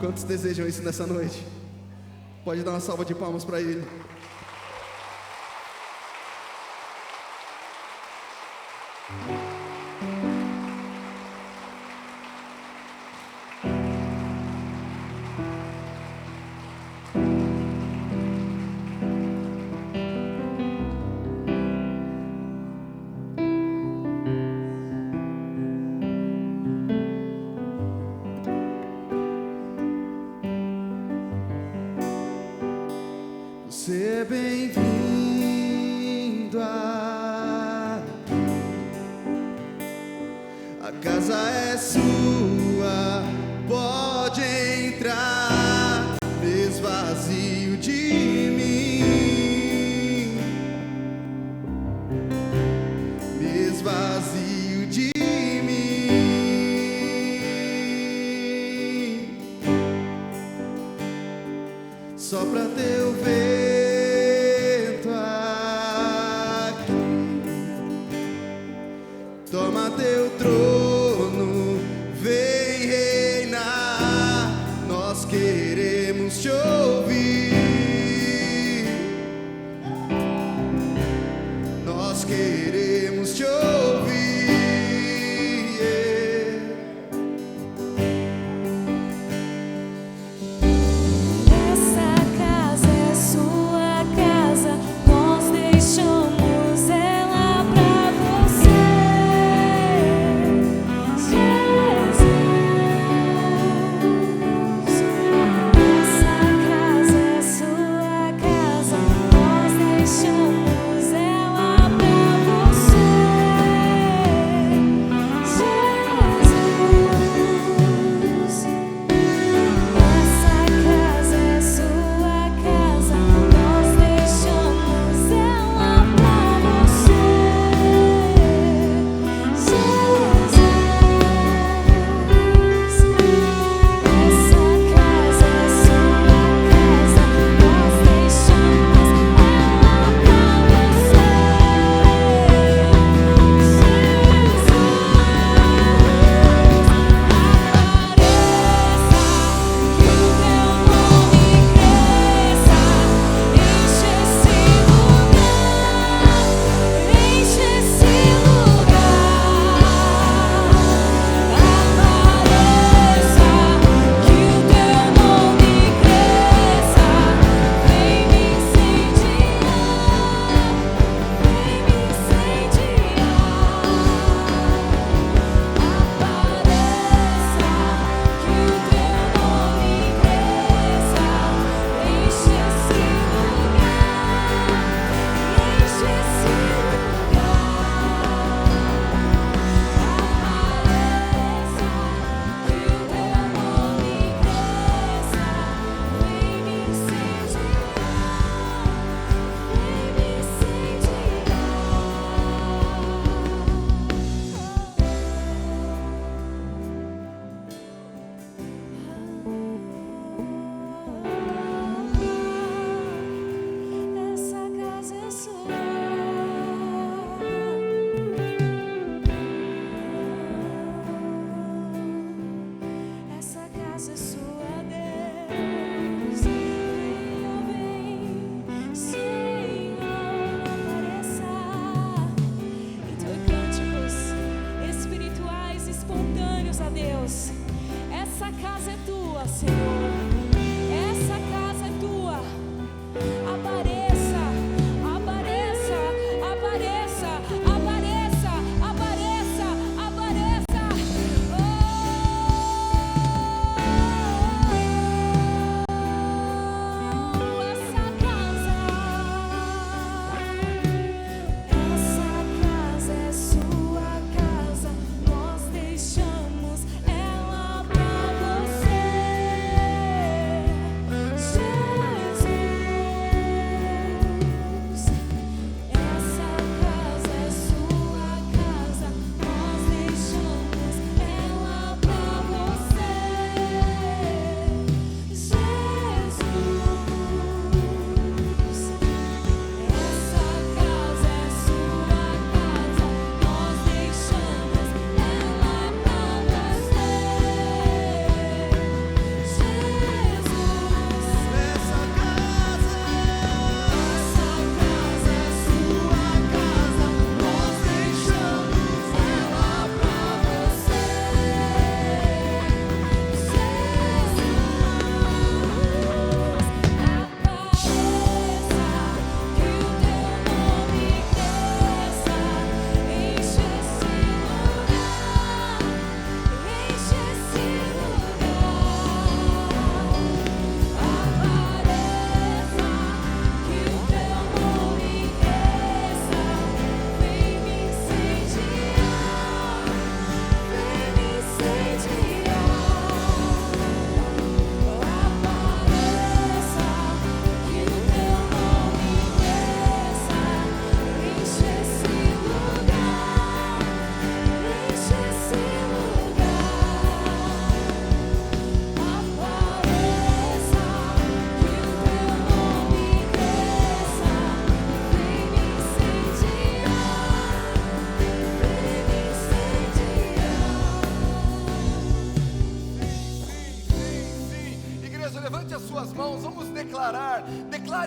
Quantos desejam isso nessa noite? Pode dar uma salva de palmas para Ele. Seja bem-vindo aqui. A casa é sua, pode entrar. Fez vazio de mim, fez vazio de mim, só pra teu ver. Toma teu trono, vem reinar. Nós queremos te ouvir. Nós queremos te ouvir. Essa casa é sua casa. Nós deixamos ela pra você. Deixamos ela pra você.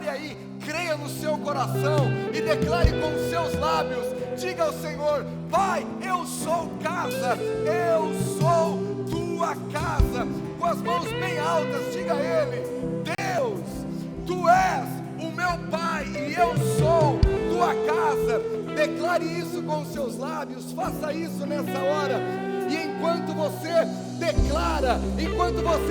Pare aí, creia no seu coração e declare com os seus lábios. Diga ao Senhor: Pai, eu sou casa, eu sou tua casa. Com as mãos bem altas, diga a Ele: Deus, Tu és o meu Pai e eu sou tua casa. Declare isso com os seus lábios, faça isso nessa hora. E enquanto você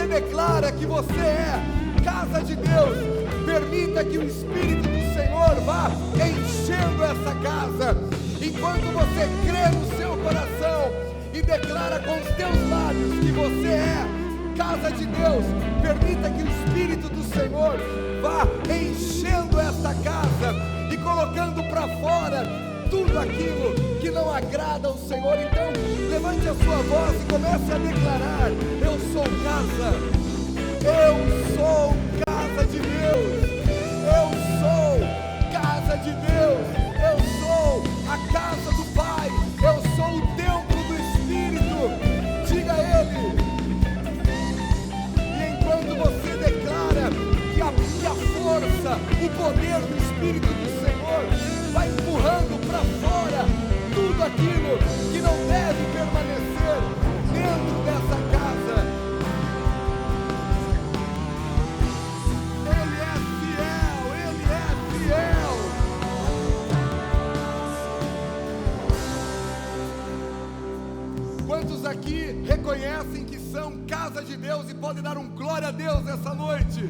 declara que você é casa de Deus, permita que o Espírito do Senhor vá enchendo essa casa. Enquanto você crê no seu coração e declara com os teus lábios que você é casa de Deus, permita que o Espírito do Senhor vá enchendo esta casa e colocando para fora tudo aquilo que não agrada ao Senhor. Então, levante a sua voz e comece a declarar: eu sou casa de Deus, eu sou casa de Deus, eu sou a casa do Pai, eu sou o templo do Espírito. Diga a Ele. E enquanto você declara que a força, o poder do Espírito do Senhor vai empurrando para fora tudo aquilo que não deve permanecer dentro dessa casa. Ele é fiel, Ele é fiel. Quantos aqui reconhecem que são casa de Deus e podem dar um glória a Deus nessa noite?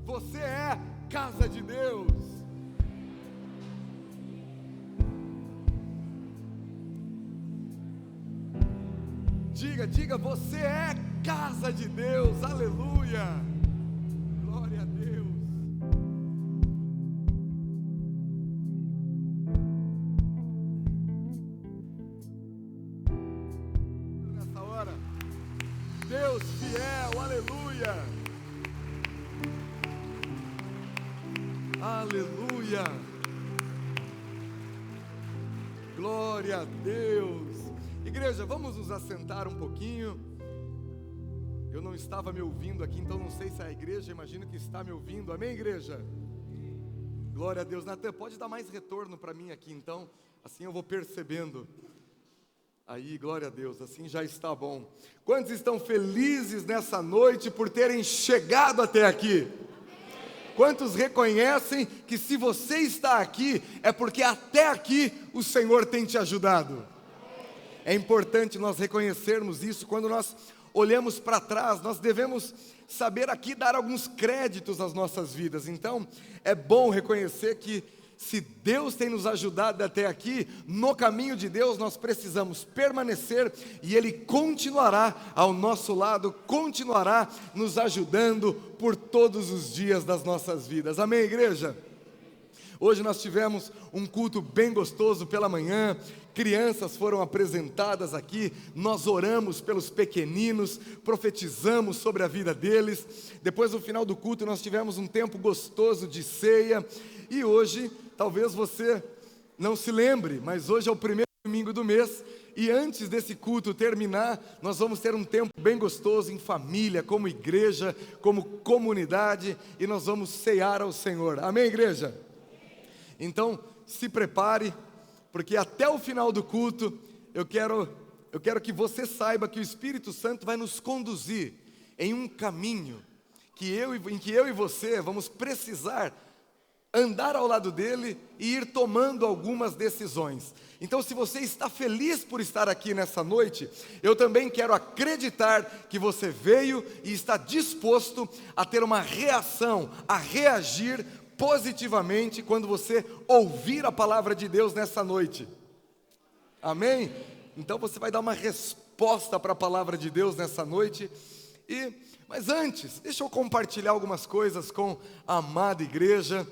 Você é casa de Deus. Diga, você é casa de Deus. Aleluia. Glória a Deus. Nessa hora, Deus fiel, aleluia. Aleluia, glória a Deus. Igreja, vamos nos assentar um pouquinho. Eu não estava me ouvindo aqui, então não sei se a igreja, imagino que está me ouvindo. Amém, igreja? Glória a Deus. Natan, pode dar mais retorno para mim aqui então, assim eu vou percebendo. Aí, glória a Deus, assim já está bom. Quantos estão felizes nessa noite por terem chegado até aqui? Quantos reconhecem que se você está aqui, é porque até aqui o Senhor tem te ajudado? É importante nós reconhecermos isso. Quando nós olhamos para trás, nós devemos saber aqui dar alguns créditos às nossas vidas. Então, é bom reconhecer que se Deus tem nos ajudado até aqui, no caminho de Deus nós precisamos permanecer e Ele continuará ao nosso lado, continuará nos ajudando por todos os dias das nossas vidas. Amém, igreja? Hoje nós tivemos um culto bem gostoso pela manhã, crianças foram apresentadas aqui, nós oramos pelos pequeninos, profetizamos sobre a vida deles. Depois, no final do culto, nós tivemos um tempo gostoso de ceia. E hoje, talvez você não se lembre, mas hoje é o primeiro domingo do mês. E antes desse culto terminar, nós vamos ter um tempo bem gostoso em família, como igreja, como comunidade. E nós vamos cear ao Senhor. Amém, igreja? Então, se prepare, porque até o final do culto, eu quero que você saiba que o Espírito Santo vai nos conduzir em um caminho em que eu e você vamos precisar andar ao lado dele e ir tomando algumas decisões. Então, se você está feliz por estar aqui nessa noite, eu também quero acreditar que você veio e está disposto a ter uma reação, a reagir positivamente quando você ouvir a palavra de Deus nessa noite. Amém? Então você vai dar uma resposta para a palavra de Deus nessa noite. Mas antes, deixa eu compartilhar algumas coisas com a amada igreja.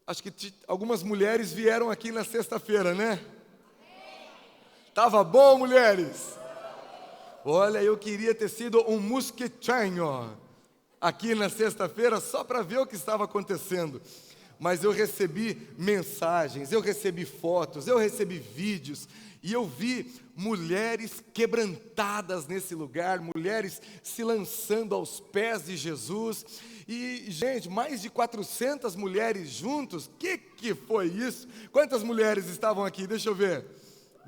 Acho que algumas mulheres vieram aqui na sexta-feira, né? Tava bom, mulheres? Olha, eu queria ter sido um mosquitinho aqui na sexta-feira, só para ver o que estava acontecendo. mas eu recebi mensagens, eu recebi fotos, eu recebi vídeos, e eu vi mulheres quebrantadas nesse lugar, mulheres se lançando aos pés de Jesus, e gente, mais de 400 mulheres juntos. Que foi isso? Quantas mulheres estavam aqui? Deixa eu ver.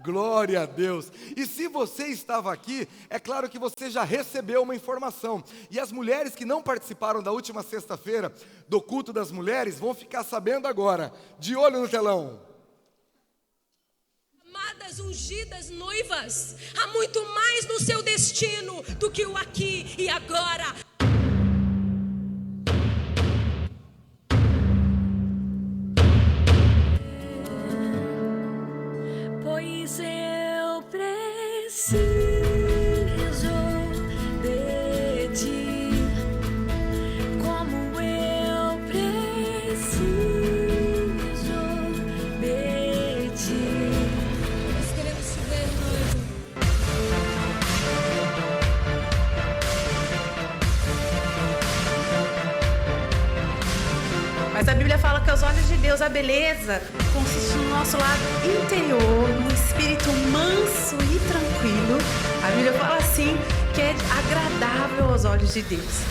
Glória a Deus. E se você estava aqui, é claro que você já recebeu uma informação. E as mulheres que não participaram da última sexta-feira do culto das mulheres vão ficar sabendo agora. De olho no telão. Amadas, ungidas, noivas, há muito mais no seu destino do que o aqui e agora. Pois eu preciso de ti, como eu preciso de ti. Nós queremos te ver, noivo. Mas a Bíblia fala que aos olhos de Deus a beleza consiste no nosso lado interior, no espírito manso e tranquilo. A Bíblia fala assim, que é agradável aos olhos de Deus.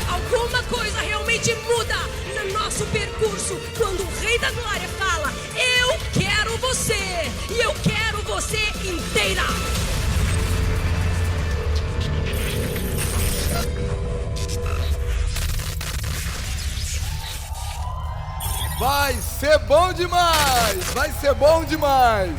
Alguma coisa realmente muda no nosso percurso quando o Rei da Glória fala: eu quero você e eu quero você inteira. Vai ser bom demais, vai ser bom demais.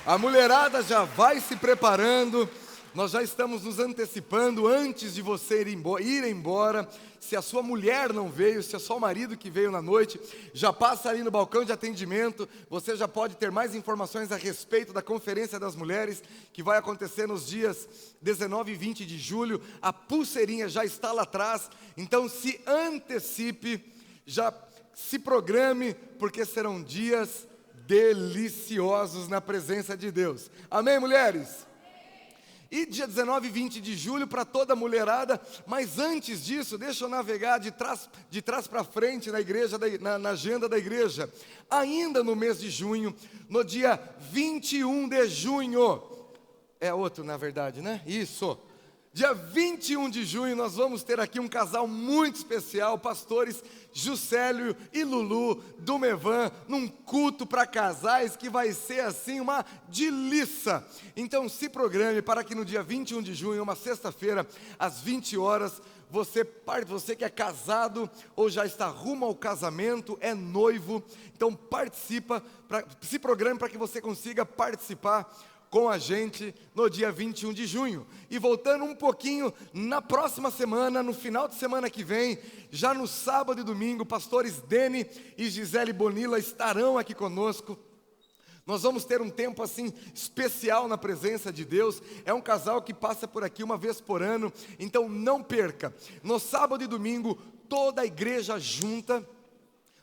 A mulherada já vai se preparando, nós já estamos nos antecipando antes de você ir embora. Se a sua mulher não veio, se é só o marido que veio na noite, já passa ali no balcão de atendimento, você já pode ter mais informações a respeito da Conferência das Mulheres, que vai acontecer nos dias 19 e 20 de julho, a pulseirinha já está lá atrás, então se antecipe, já se programe, porque serão dias deliciosos na presença de Deus. Amém, mulheres? E dia 19 e 20 de julho para toda a mulherada, mas antes disso, deixa eu navegar de trás para frente na igreja, na agenda da igreja. Ainda no mês de junho, no dia 21 de junho, é outro na verdade, né? Isso. Dia 21 de junho nós vamos ter aqui um casal muito especial, pastores Juscelio e Lulu do Mevan, num culto para casais que vai ser assim uma delícia. Então se programe para que no dia 21 de junho, uma sexta-feira, às 20 horas, você que é casado ou já está rumo ao casamento, é noivo, então se programe para que você consiga participar com a gente no dia 21 de junho. E voltando um pouquinho, na próxima semana, no final de semana que vem, já no sábado e domingo, pastores Dene e Gisele Bonilla estarão aqui conosco. Nós vamos ter um tempo assim especial na presença de Deus. É um casal que passa por aqui uma vez por ano, então não perca. No sábado e domingo, toda a igreja junta,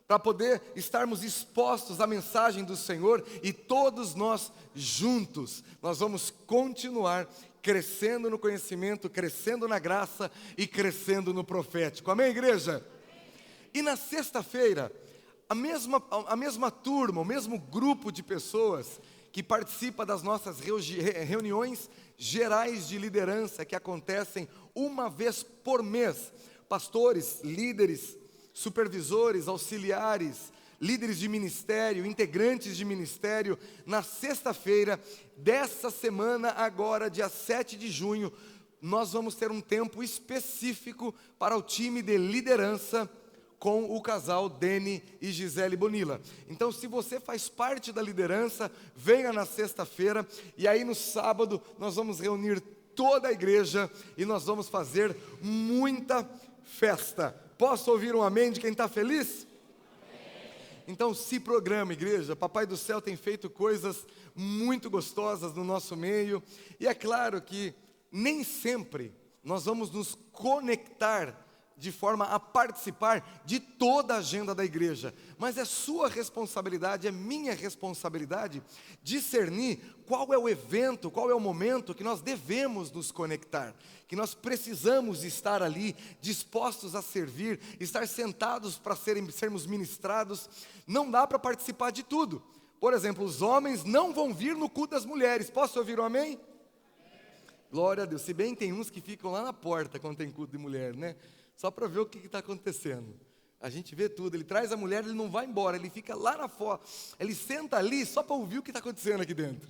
para poder estarmos expostos à mensagem do Senhor, e todos nós juntos, nós vamos continuar crescendo no conhecimento, crescendo na graça e crescendo no profético. Amém, igreja? E na sexta-feira, a mesma turma, o mesmo grupo de pessoas que participa das nossas reuniões gerais de liderança, que acontecem uma vez por mês, pastores, líderes, supervisores, auxiliares, líderes de ministério, integrantes de ministério, na sexta-feira dessa semana agora, dia 7 de junho, nós vamos ter um tempo específico para o time de liderança com o casal Dene e Gisele Bonilla. Então, se você faz parte da liderança, venha na sexta-feira, e aí no sábado nós vamos reunir toda a igreja e nós vamos fazer muita festa. Posso ouvir um amém de quem está feliz? Amém. Então se programa, igreja. Papai do céu tem feito coisas muito gostosas no nosso meio. E é claro que nem sempre nós vamos nos conectar de forma a participar de toda a agenda da igreja, mas é sua responsabilidade, é minha responsabilidade discernir qual é o evento, qual é o momento que nós devemos nos conectar, que nós precisamos estar ali dispostos a servir, estar sentados para sermos ministrados. Não dá para participar de tudo. Por exemplo, os homens não vão vir no culto das mulheres. Posso ouvir um amém? Glória a Deus. Se bem tem uns que ficam lá na porta quando tem culto de mulher, né? Só para ver o que está acontecendo. A gente vê tudo. Ele traz a mulher, ele não vai embora, ele fica lá na fora. Ele senta ali só para ouvir o que está acontecendo aqui dentro.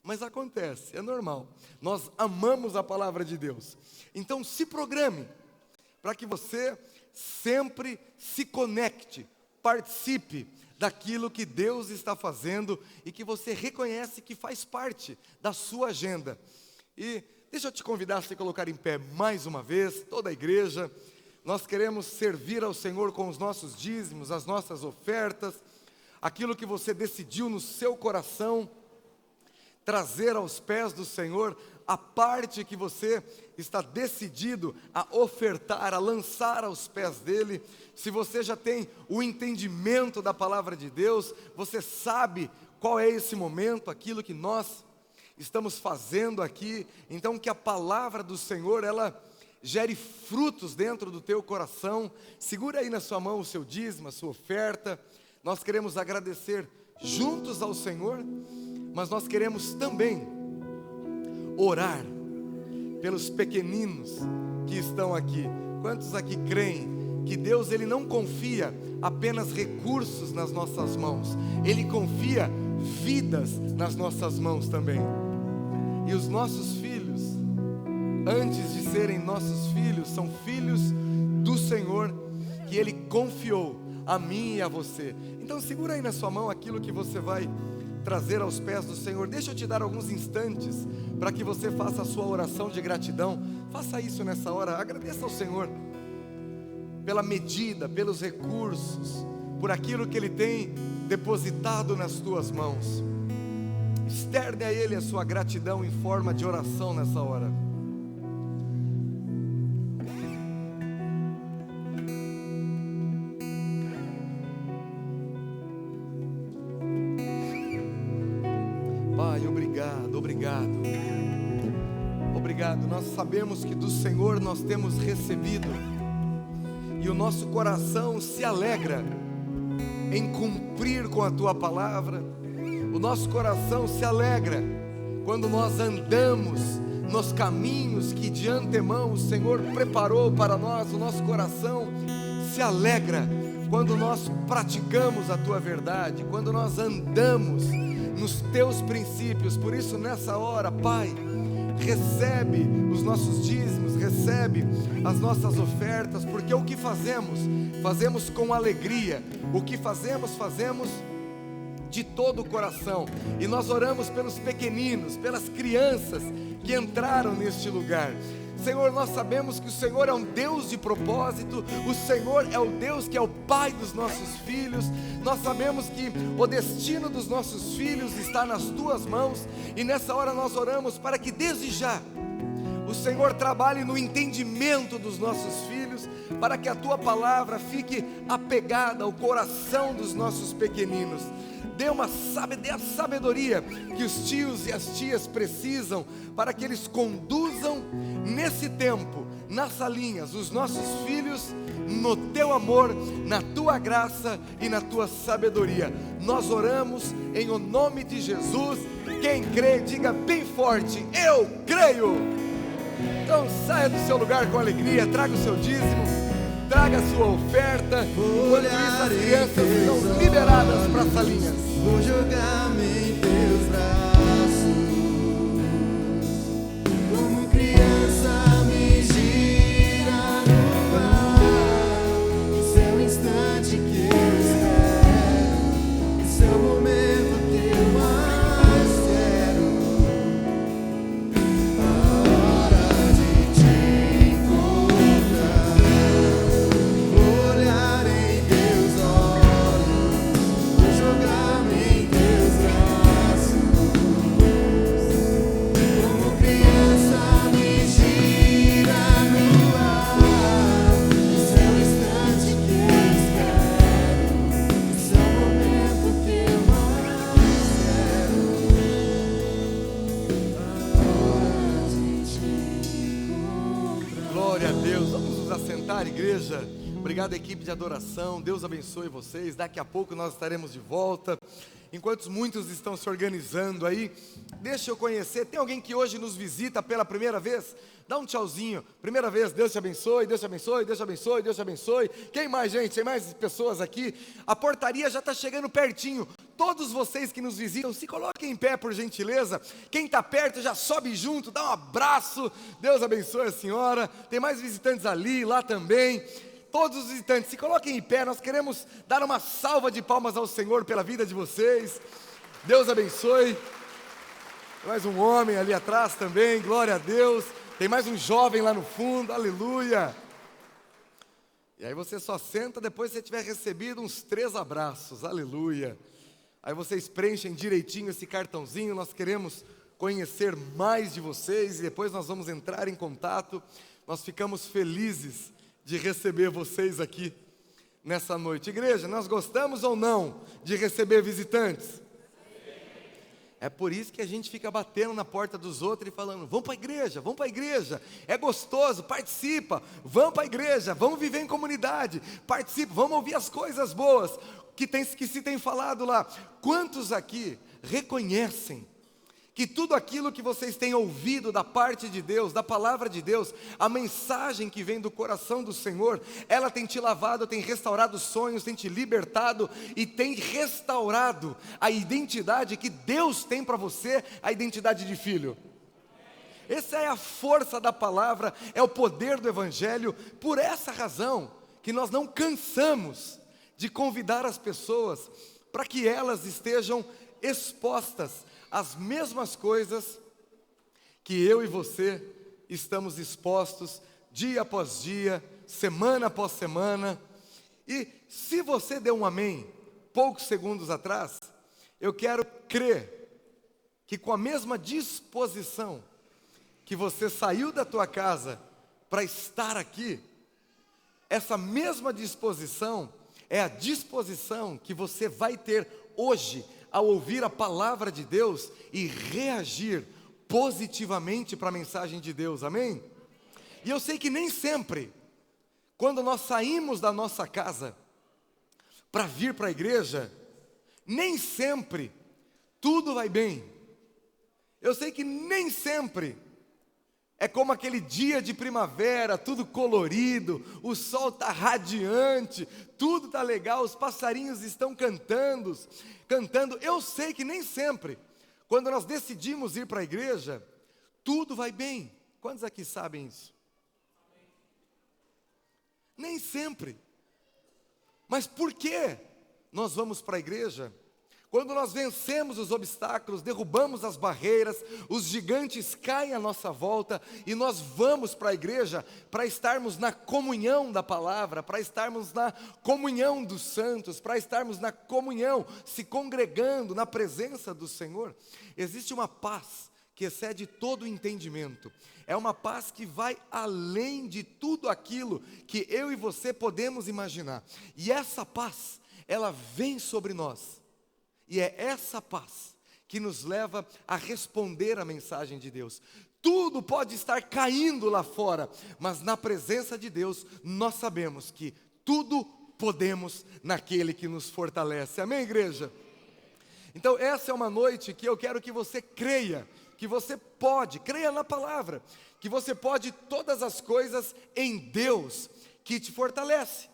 Mas acontece, é normal. Nós amamos a palavra de Deus. Então se programe para que você sempre se conecte, participe daquilo que Deus está fazendo e que você reconhece que faz parte da sua agenda. E deixa eu te convidar a se colocar em pé mais uma vez, toda a igreja. Nós queremos servir ao Senhor com os nossos dízimos, as nossas ofertas, aquilo que você decidiu no seu coração, trazer aos pés do Senhor a parte que você está decidido a ofertar, a lançar aos pés dEle. Se você já tem o entendimento da palavra de Deus, você sabe qual é esse momento, aquilo que nós estamos fazendo aqui. Então que a palavra do Senhor, ela gere frutos dentro do teu coração. Segura aí na sua mão o seu dízimo, a sua oferta. Nós queremos agradecer juntos ao Senhor, mas nós queremos também orar pelos pequeninos que estão aqui. Quantos aqui creem que Deus, Ele não confia apenas recursos nas nossas mãos, Ele confia vidas nas nossas mãos também. E os nossos filhos, antes de serem nossos filhos, são filhos do Senhor, que Ele confiou a mim e a você. Então segura aí na sua mão aquilo que você vai trazer aos pés do Senhor. Deixa eu te dar alguns instantes para que você faça a sua oração de gratidão. Faça isso nessa hora, agradeça ao Senhor pela medida, pelos recursos, por aquilo que Ele tem depositado nas tuas mãos. Externe a Ele a sua gratidão em forma de oração nessa hora. Pai, obrigado, obrigado. Obrigado, nós sabemos que do Senhor nós temos recebido, e o nosso coração se alegra em cumprir com a Tua palavra. O nosso coração se alegra quando nós andamos nos caminhos que de antemão o Senhor preparou para nós. O nosso coração se alegra quando nós praticamos a Tua verdade, quando nós andamos nos Teus princípios. Por isso nessa hora, Pai, recebe os nossos dízimos, recebe as nossas ofertas, porque o que fazemos, fazemos com alegria. O que fazemos, fazemos de todo o coração. E nós oramos pelos pequeninos, pelas crianças que entraram neste lugar. Senhor, nós sabemos que o Senhor é um Deus de propósito, o Senhor é o Deus que é o Pai dos nossos filhos. Nós sabemos que o destino dos nossos filhos está nas Tuas mãos, e nessa hora nós oramos para que desde já o Senhor trabalhe no entendimento dos nossos filhos, para que a Tua palavra fique apegada ao coração dos nossos pequeninos. Dê a sabedoria que os tios e as tias precisam, para que eles conduzam nesse tempo, nas salinhas, os nossos filhos no Teu amor, na Tua graça e na Tua sabedoria. Nós oramos em o nome de Jesus. Quem crê, diga bem forte: eu creio. Então saia do seu lugar com alegria, traga o seu dízimo, traga a sua oferta. Enquanto isso, as crianças estão liberadas para as salinhas. Vou jogar-me em Teus braços, como criança me gira no ar. Esse é o instante que eu espero, esse é o momento que eu mais quero. A hora de Te encontrar, vou olhar em Teus olhos, vou jogar-me em Teus braços. assentar, igreja. Obrigado, equipe de adoração. Deus abençoe vocês. Daqui a pouco nós estaremos de volta. Enquanto muitos estão se organizando aí, deixa eu conhecer. Tem alguém que hoje nos visita pela primeira vez? Dá um tchauzinho. Primeira vez, Deus te abençoe, Deus te abençoe, Deus te abençoe, Deus te abençoe. Quem mais, gente? Tem mais pessoas aqui? A portaria já está chegando pertinho. Todos vocês que nos visitam, se coloquem em pé, por gentileza. Quem está perto já sobe junto, dá um abraço. Deus abençoe a senhora. Tem mais visitantes ali, lá também. Todos os visitantes, se coloquem em pé. Nós queremos dar uma salva de palmas ao Senhor pela vida de vocês. Deus abençoe. Tem mais um homem ali atrás também, glória a Deus. Tem mais um jovem lá no fundo, aleluia. E aí você só senta depois que você tiver recebido uns 3 abraços, aleluia. Aí vocês preenchem direitinho esse cartãozinho. Nós queremos conhecer mais de vocês e depois nós vamos entrar em contato. Nós ficamos felizes de receber vocês aqui nessa noite. Igreja, nós gostamos ou não de receber visitantes? É por isso que a gente fica batendo na porta dos outros e falando: vamos para a igreja, vamos para a igreja, é gostoso, participa, vamos para a igreja, vamos viver em comunidade, participa, vamos ouvir as coisas boas que se tem falado lá. Quantos aqui reconhecem que tudo aquilo que vocês têm ouvido da parte de Deus, da palavra de Deus, a mensagem que vem do coração do Senhor, ela tem te lavado, tem restaurado sonhos, tem te libertado e tem restaurado a identidade que Deus tem para você, a identidade de filho? Essa é a força da palavra, é o poder do Evangelho. Por essa razão que nós não cansamos de convidar as pessoas para que elas estejam expostas as mesmas coisas que eu e você estamos expostos dia após dia, semana após semana. E se você deu um amém poucos segundos atrás, eu quero crer que com a mesma disposição que você saiu da tua casa para estar aqui, essa mesma disposição é a disposição que você vai ter hoje ao ouvir a palavra de Deus e reagir positivamente para a mensagem de Deus, amém? E eu sei que nem sempre, quando nós saímos da nossa casa para vir para a igreja, nem sempre tudo vai bem. Eu sei que nem sempre é como aquele dia de primavera, tudo colorido, o sol está radiante, tudo está legal, os passarinhos estão cantando. Eu sei que nem sempre, quando nós decidimos ir para a igreja, tudo vai bem. Quantos aqui sabem isso? Nem sempre. Mas por que nós vamos para a igreja? Quando nós vencemos os obstáculos, derrubamos as barreiras, os gigantes caem à nossa volta e nós vamos para a igreja para estarmos na comunhão da palavra, para estarmos na comunhão dos santos, para estarmos na comunhão, se congregando na presença do Senhor. Existe uma paz que excede todo o entendimento. É uma paz que vai além de tudo aquilo que eu e você podemos imaginar. E essa paz, ela vem sobre nós. E é essa paz que nos leva a responder a mensagem de Deus. Tudo pode estar caindo lá fora, mas na presença de Deus, nós sabemos que tudo podemos naquele que nos fortalece. Amém, igreja? Então essa é uma noite que eu quero que você creia, que você pode, creia na palavra, que você pode todas as coisas em Deus, que te fortalece.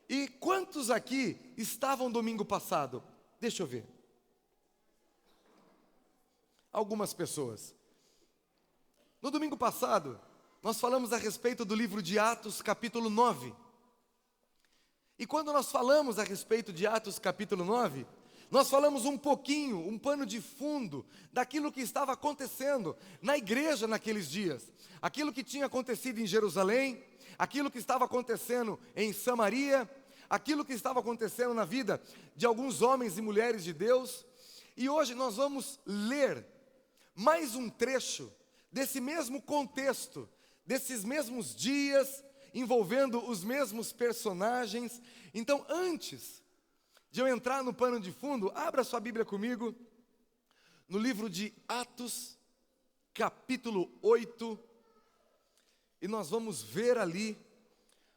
E quantos aqui estavam domingo passado? Deixa eu ver. Algumas pessoas. No domingo passado, nós falamos a respeito do livro de Atos, capítulo 9. E quando nós falamos a respeito de Atos, capítulo 9, nós falamos um pouquinho, um pano de fundo, daquilo que estava acontecendo na igreja naqueles dias. Aquilo que tinha acontecido em Jerusalém, aquilo que estava acontecendo em Samaria, aquilo que estava acontecendo na vida de alguns homens e mulheres de Deus. E hoje nós vamos ler mais um trecho desse mesmo contexto, desses mesmos dias, envolvendo os mesmos personagens. Então, antes de eu entrar no pano de fundo, abra sua Bíblia comigo, no livro de Atos, capítulo 8, e nós vamos ver ali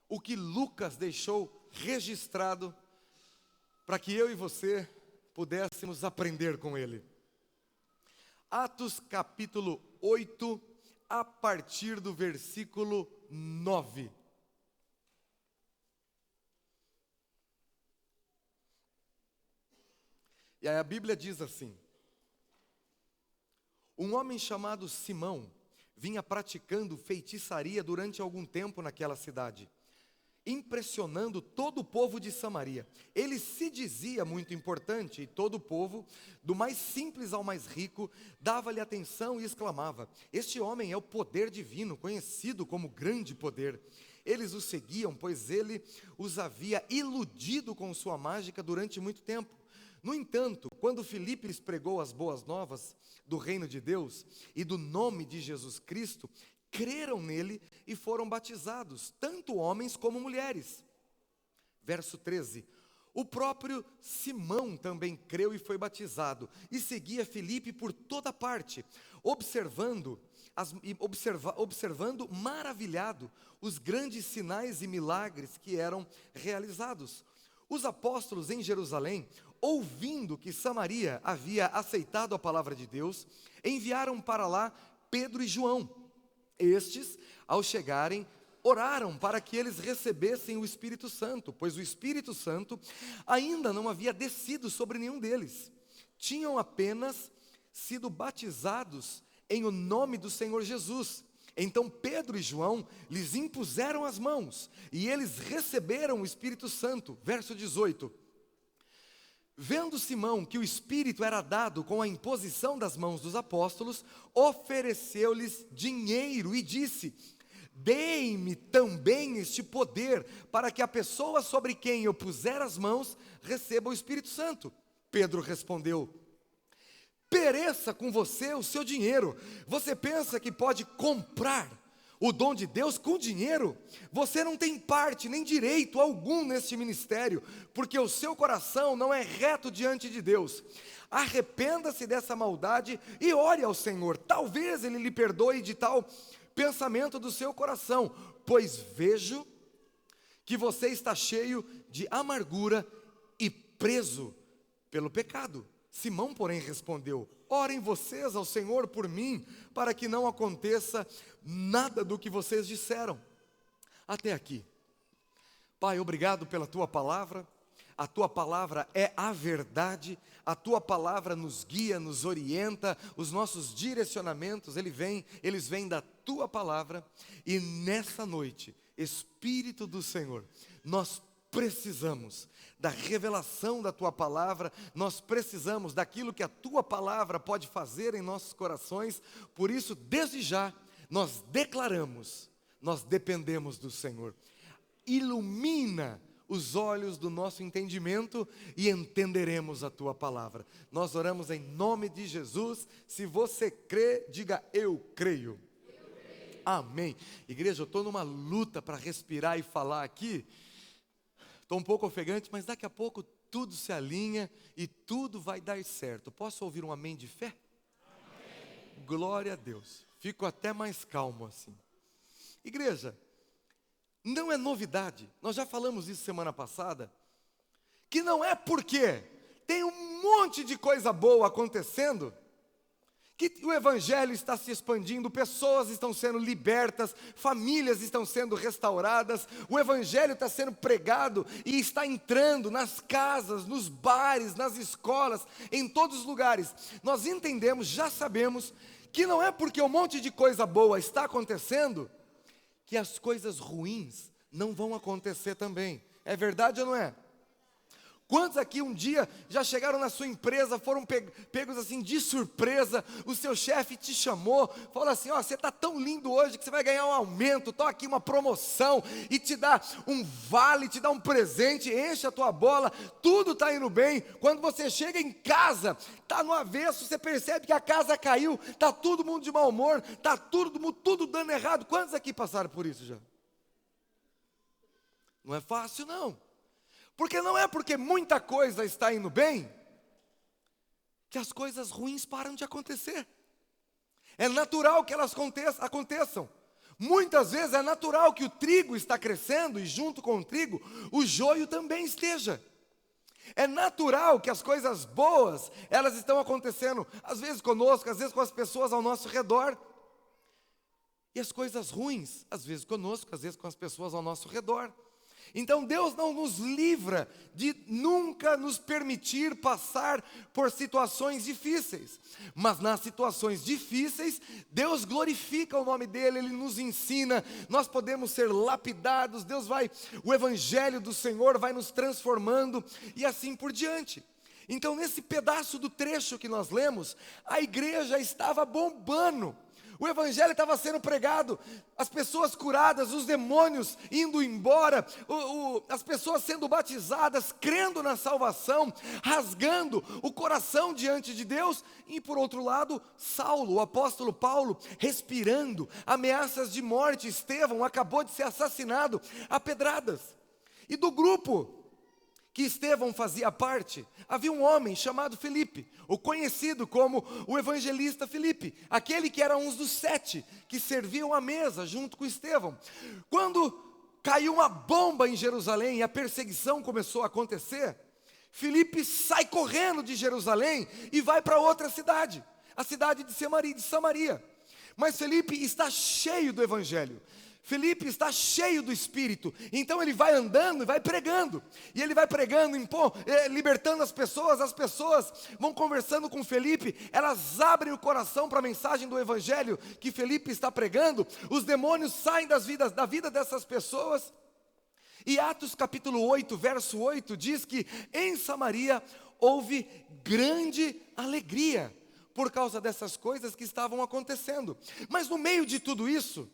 o que Lucas deixou registrado para que eu e você pudéssemos aprender com ele. Atos capítulo 8, a partir do versículo 9. E aí a Bíblia diz assim: um homem chamado Simão vinha praticando feitiçaria durante algum tempo naquela cidade, impressionando todo o povo de Samaria. Ele se dizia muito importante e todo o povo, do mais simples ao mais rico, dava-lhe atenção e exclamava: este homem é o poder divino, conhecido como grande poder. Eles o seguiam, pois ele os havia iludido com sua mágica durante muito tempo. No entanto, quando Filipe lhes pregou as boas novas do reino de Deus e do nome de Jesus Cristo, creram nele e foram batizados, tanto homens como mulheres. Verso 13. O próprio Simão também creu e foi batizado, e seguia Filipe por toda parte, observando maravilhado os grandes sinais e milagres que eram realizados. Os apóstolos em Jerusalém, ouvindo que Samaria havia aceitado a palavra de Deus, enviaram para lá Pedro e João. Estes, ao chegarem, oraram para que eles recebessem o Espírito Santo, pois o Espírito Santo ainda não havia descido sobre nenhum deles. Tinham apenas sido batizados em o nome do Senhor Jesus. Então Pedro e João lhes impuseram as mãos, e eles receberam o Espírito Santo. Verso 18. Vendo Simão que o Espírito era dado com a imposição das mãos dos apóstolos, ofereceu-lhes dinheiro e disse: deem-me também este poder, para que a pessoa sobre quem eu puser as mãos receba o Espírito Santo. Pedro respondeu: pereça com você o seu dinheiro. Você pensa que pode comprar o dom de Deus com dinheiro? Você não tem parte nem direito algum neste ministério, porque o seu coração não é reto diante de Deus. Arrependa-se dessa maldade e ore ao Senhor. Talvez Ele lhe perdoe de tal pensamento do seu coração, pois vejo que você está cheio de amargura e preso pelo pecado. Simão, porém, respondeu: orem vocês ao Senhor por mim, para que não aconteça nada do que vocês disseram. Até aqui. Pai, obrigado pela Tua palavra. A Tua palavra é a verdade. A Tua palavra nos guia, nos orienta. Os nossos direcionamentos, eles vêm da Tua palavra. E nessa noite, Espírito do Senhor, nós precisamos da revelação da Tua palavra, nós precisamos daquilo que a Tua palavra pode fazer em nossos corações. Por isso, desde já, nós declaramos, nós dependemos do Senhor. Ilumina os olhos do nosso entendimento e entenderemos a Tua palavra. Nós oramos em nome de Jesus. Se você crê, diga: eu creio. Amém. Igreja, eu estou numa luta para respirar e falar aqui. Estou um pouco ofegante, mas daqui a pouco tudo se alinha e tudo vai dar certo. Posso ouvir um amém de fé? Amém. Glória a Deus. Fico até mais calmo assim. Igreja, não é novidade, nós já falamos isso semana passada, que não é porque tem um monte de coisa boa acontecendo que o Evangelho está se expandindo, pessoas estão sendo libertas, famílias estão sendo restauradas, o Evangelho está sendo pregado e está entrando nas casas, nos bares, nas escolas, em todos os lugares. Nós entendemos, já sabemos, que não é porque um monte de coisa boa está acontecendo, que as coisas ruins não vão acontecer também. É verdade ou não é? Quantos aqui um dia já chegaram na sua empresa, foram pegos assim de surpresa, o seu chefe te chamou, falou assim: ó, você está tão lindo hoje que você vai ganhar um aumento, estou aqui uma promoção, e te dá um vale, te dá um presente, enche a tua bola, tudo está indo bem. Quando você chega em casa, está no avesso, você percebe que a casa caiu, está todo mundo de mau humor, está tudo dando errado. Quantos aqui passaram por isso já? Não é fácil não. Porque não é porque muita coisa está indo bem que as coisas ruins param de acontecer. É natural que elas aconteçam. Muitas vezes é natural que o trigo está crescendo e junto com o trigo, o joio também esteja. É natural que as coisas boas, elas estão acontecendo, às vezes conosco, às vezes com as pessoas ao nosso redor. E as coisas ruins, às vezes conosco, às vezes com as pessoas ao nosso redor. Então Deus não nos livra de nunca nos permitir passar por situações difíceis. Mas nas situações difíceis, Deus glorifica o nome dEle, Ele nos ensina, nós podemos ser lapidados, o Evangelho do Senhor vai nos transformando e assim por diante. Então nesse pedaço do trecho que nós lemos, a igreja estava bombando. O Evangelho estava sendo pregado, as pessoas curadas, os demônios indo embora, as pessoas sendo batizadas, crendo na salvação, rasgando o coração diante de Deus. E por outro lado, Saulo, o apóstolo Paulo, respirando ameaças de morte. Estevão acabou de ser assassinado a pedradas. E do grupo que Estevão fazia parte, havia um homem chamado Filipe, o conhecido como o evangelista Filipe, aquele que era um dos 7 que serviam à mesa junto com Estevão. Quando caiu uma bomba em Jerusalém e a perseguição começou a acontecer, Filipe sai correndo de Jerusalém e vai para outra cidade, a cidade de Samaria. Mas Filipe está cheio do evangelho. Filipe está cheio do Espírito, então ele vai andando e vai pregando, libertando as pessoas vão conversando com Filipe, elas abrem o coração para a mensagem do Evangelho que Filipe está pregando, os demônios saem da vida dessas pessoas, e Atos capítulo 8, verso 8, diz que em Samaria houve grande alegria, por causa dessas coisas que estavam acontecendo. Mas no meio de tudo isso,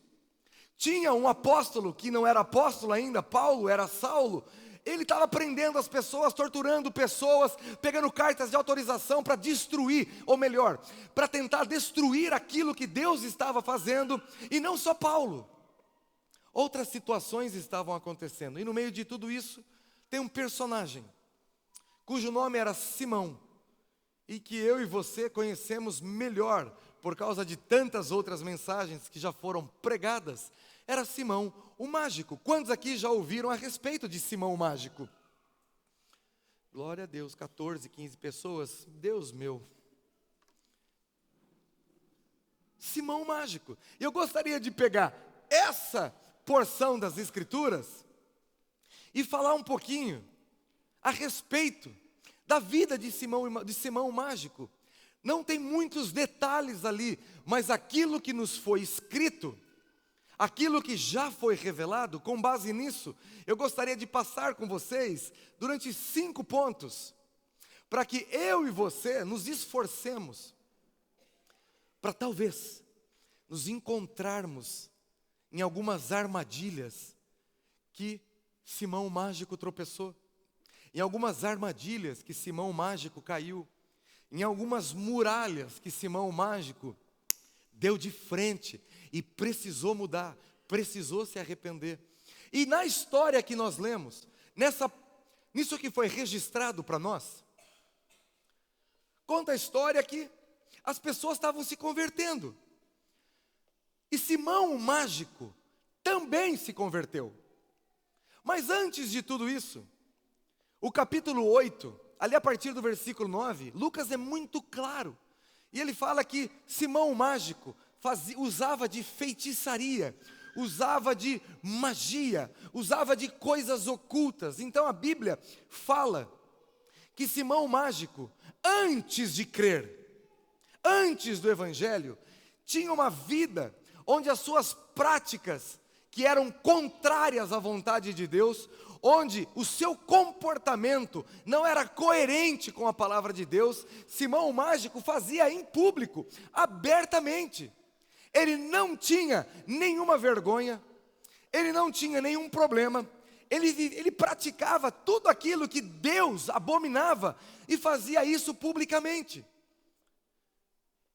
tinha um apóstolo que não era apóstolo ainda, Paulo, era Saulo. Ele estava prendendo as pessoas, torturando pessoas, pegando cartas de autorização para destruir, ou melhor, para tentar destruir aquilo que Deus estava fazendo. E não só Paulo, outras situações estavam acontecendo. E no meio de tudo isso, tem um personagem, cujo nome era Simão, e que eu e você conhecemos melhor, por causa de tantas outras mensagens que já foram pregadas. Era Simão, o mágico. Quantos aqui já ouviram a respeito de Simão o mágico? Glória a Deus, 14, 15 pessoas. Deus meu. Simão o mágico. Eu gostaria de pegar essa porção das Escrituras e falar um pouquinho a respeito da vida de Simão o mágico. Não tem muitos detalhes ali, mas aquilo que nos foi escrito, aquilo que já foi revelado, com base nisso, eu gostaria de passar com vocês durante 5 pontos, para que eu e você nos esforcemos, para talvez nos encontrarmos em algumas armadilhas que Simão o mágico tropeçou, em algumas armadilhas que Simão o mágico caiu, em algumas muralhas que Simão o mágico deu de frente e precisou mudar, precisou se arrepender. E na história que nós lemos, nisso que foi registrado para nós, conta a história que as pessoas estavam se convertendo. E Simão o mágico também se converteu. Mas antes de tudo isso, o capítulo 8, ali a partir do versículo 9, Lucas é muito claro. E ele fala que Simão o mágico usava de feitiçaria, usava de magia, usava de coisas ocultas. Então a Bíblia fala que Simão o mágico, antes de crer, antes do Evangelho, tinha uma vida onde as suas práticas, que eram contrárias à vontade de Deus, onde o seu comportamento não era coerente com a palavra de Deus, Simão o mágico fazia em público, abertamente. Ele não tinha nenhuma vergonha, ele não tinha nenhum problema, ele praticava tudo aquilo que Deus abominava e fazia isso publicamente.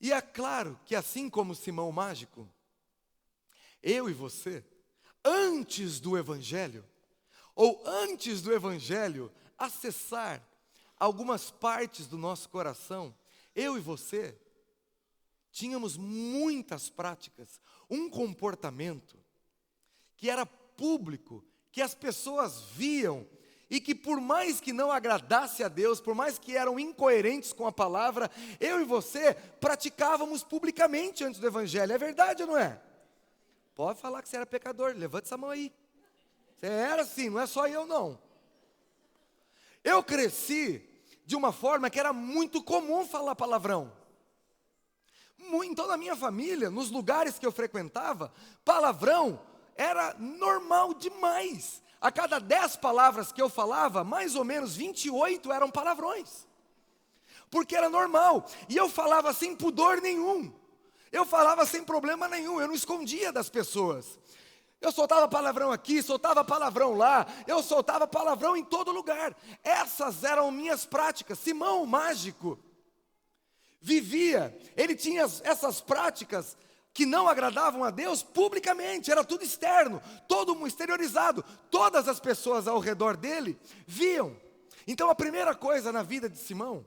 E é claro que assim como Simão o mágico, eu e você, antes do Evangelho, ou antes do Evangelho acessar algumas partes do nosso coração, eu e você tínhamos muitas práticas, um comportamento que era público, que as pessoas viam, e que por mais que não agradasse a Deus, por mais que eram incoerentes com a palavra, eu e você praticávamos publicamente antes do Evangelho. É verdade ou não é? Pode falar que você era pecador, levante essa mão aí. Você era assim, não é só eu não. Eu cresci de uma forma que era muito comum falar palavrão. Em toda a minha família, nos lugares que eu frequentava, palavrão era normal demais. A cada 10 palavras que eu falava, mais ou menos 28 eram palavrões. Porque era normal. E eu falava sem pudor nenhum. Eu falava sem problema nenhum. Eu não escondia das pessoas. Eu soltava palavrão aqui, soltava palavrão lá. Eu soltava palavrão em todo lugar. Essas eram minhas práticas. Simão o mágico vivia. Ele tinha essas práticas que não agradavam a Deus publicamente, era tudo externo, todo mundo exteriorizado, todas as pessoas ao redor dele viam. Então a primeira coisa na vida de Simão,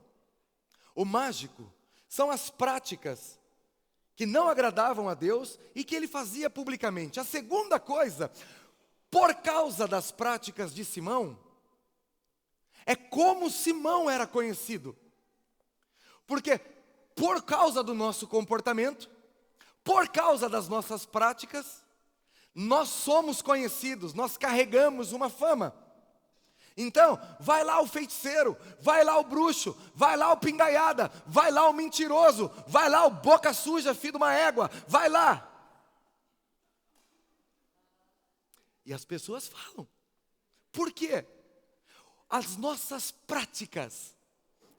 o mágico, são as práticas que não agradavam a Deus e que ele fazia publicamente. A segunda coisa, por causa das práticas de Simão, é como Simão era conhecido. Porque por causa do nosso comportamento, por causa das nossas práticas, nós somos conhecidos, nós carregamos uma fama. Então, vai lá o feiticeiro, vai lá o bruxo, vai lá o pingaiada, vai lá o mentiroso, vai lá o boca suja, filho de uma égua, vai lá. E as pessoas falam. Por quê? As nossas práticas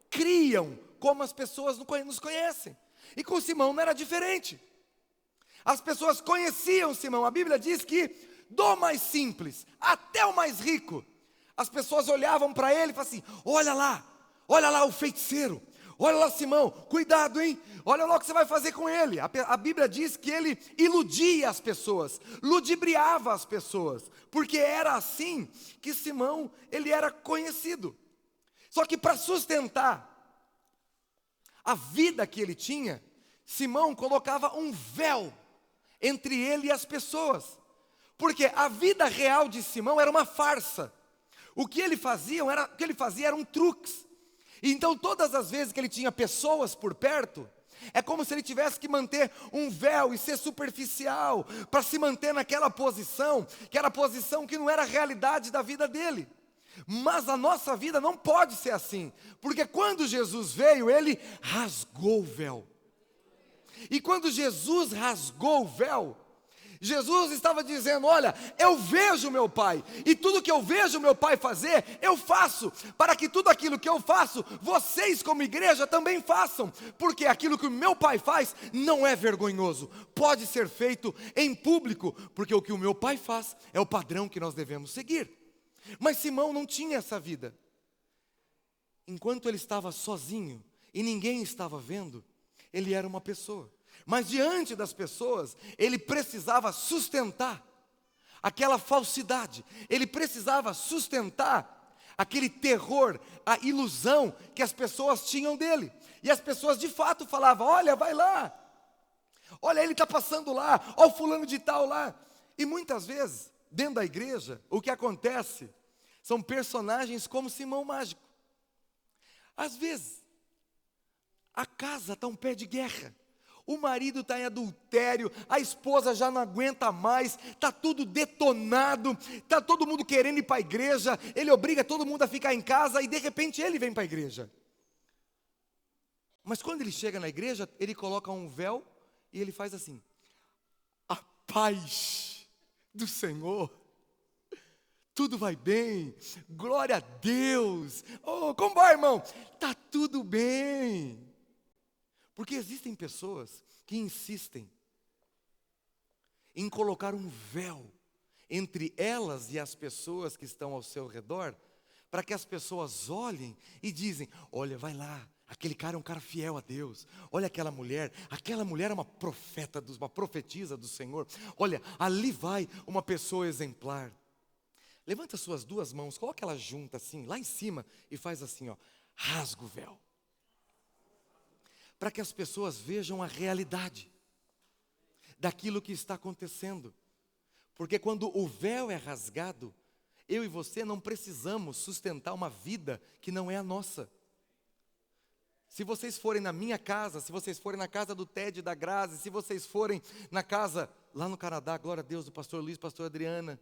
criam como as pessoas nos conhecem. E com Simão não era diferente. As pessoas conheciam Simão. A Bíblia diz que do mais simples até o mais rico, as pessoas olhavam para ele e falavam assim: olha lá o feiticeiro, olha lá Simão, cuidado hein, olha lá o que você vai fazer com ele. A Bíblia diz que ele iludia as pessoas, ludibriava as pessoas, porque era assim que Simão, ele era conhecido. Só que para sustentar a vida que ele tinha, Simão colocava um véu entre ele e as pessoas, porque a vida real de Simão era uma farsa. O que ele fazia eram truques. Então todas as vezes que ele tinha pessoas por perto, é como se ele tivesse que manter um véu e ser superficial, para se manter naquela posição, que era a posição que não era a realidade da vida dele. Mas a nossa vida não pode ser assim, porque quando Jesus veio, ele rasgou o véu. E quando Jesus rasgou o véu, Jesus estava dizendo: olha, eu vejo meu Pai, e tudo que eu vejo meu Pai fazer, eu faço, para que tudo aquilo que eu faço, vocês como igreja também façam, porque aquilo que o meu Pai faz não é vergonhoso, pode ser feito em público, porque o que o meu Pai faz é o padrão que nós devemos seguir. Mas Simão não tinha essa vida. Enquanto ele estava sozinho e ninguém estava vendo, ele era uma pessoa. Mas diante das pessoas, ele precisava sustentar aquela falsidade. Ele precisava sustentar aquele terror, a ilusão que as pessoas tinham dele. E as pessoas de fato falavam: olha, vai lá. Olha, ele está passando lá. Olha o fulano de tal lá. E muitas vezes, dentro da igreja, o que acontece são personagens como Simão Mágico. Às vezes, a casa está um pé de guerra. O marido está em adultério, a esposa já não aguenta mais, está tudo detonado, está todo mundo querendo ir para a igreja, ele obriga todo mundo a ficar em casa e de repente ele vem para a igreja. Mas quando ele chega na igreja, ele coloca um véu e ele faz assim: a paz do Senhor, tudo vai bem, glória a Deus. Oh, como vai, irmão? Está tudo bem. Porque existem pessoas que insistem em colocar um véu entre elas e as pessoas que estão ao seu redor, para que as pessoas olhem e dizem: olha, vai lá, aquele cara é um cara fiel a Deus. Olha aquela mulher é uma profeta, uma profetisa do Senhor. Olha, ali vai uma pessoa exemplar. Levanta as suas duas mãos, coloca ela junta assim, lá em cima, e faz assim, ó, rasga o véu. Para que as pessoas vejam a realidade daquilo que está acontecendo. Porque quando o véu é rasgado, eu e você não precisamos sustentar uma vida que não é a nossa. Se vocês forem na minha casa, se vocês forem na casa do Ted e da Grazi, se vocês forem na casa lá no Canadá, glória a Deus, do pastor Luiz, pastor Adriana,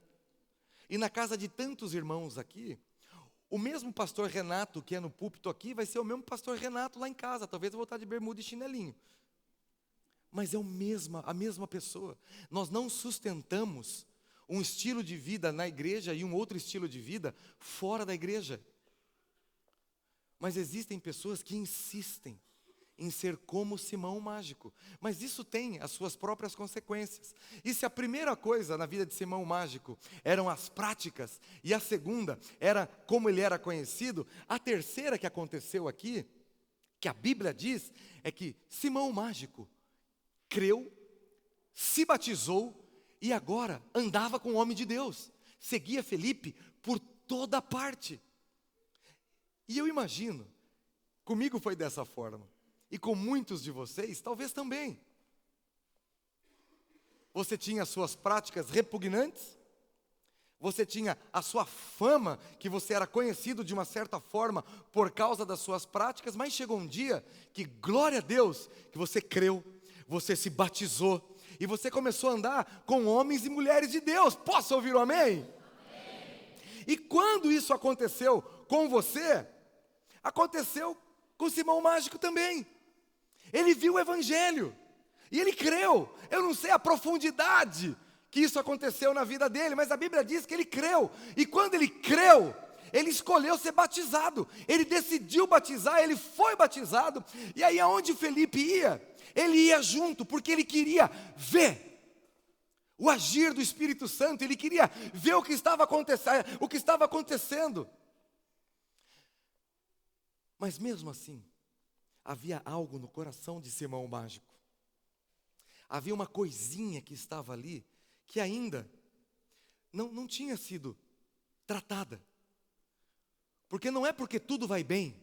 e na casa de tantos irmãos aqui, o mesmo pastor Renato que é no púlpito aqui, vai ser o mesmo pastor Renato lá em casa. Talvez eu vou estar de bermuda e chinelinho. Mas é a mesma pessoa. Nós não sustentamos um estilo de vida na igreja e um outro estilo de vida fora da igreja. Mas existem pessoas que insistem em ser como Simão Mágico. Mas isso tem as suas próprias consequências. E se a primeira coisa na vida de Simão Mágico eram as práticas, e a segunda era como ele era conhecido, a terceira que aconteceu aqui, que a Bíblia diz, é que Simão Mágico creu, se batizou e agora andava com o homem de Deus. Seguia Felipe por toda parte. E eu imagino, comigo foi dessa forma, e com muitos de vocês, talvez também. Você tinha as suas práticas repugnantes, você tinha a sua fama, que você era conhecido de uma certa forma por causa das suas práticas, mas chegou um dia que, glória a Deus, que você creu, você se batizou, e você começou a andar com homens e mulheres de Deus. Posso ouvir um amém? Amém. E quando isso aconteceu com você, aconteceu com Simão Mágico também. Ele viu o evangelho e ele creu. Eu não sei a profundidade que isso aconteceu na vida dele, mas a Bíblia diz que ele creu. E quando ele creu, ele escolheu ser batizado. Ele decidiu batizar, ele foi batizado. E aí aonde Felipe ia, ele ia junto, porque ele queria ver o agir do Espírito Santo. Ele queria ver o que estava acontecendo. Mas mesmo assim, havia algo no coração de Simão Mágico. Havia uma coisinha que estava ali, que ainda não tinha sido tratada. Porque não é porque tudo vai bem,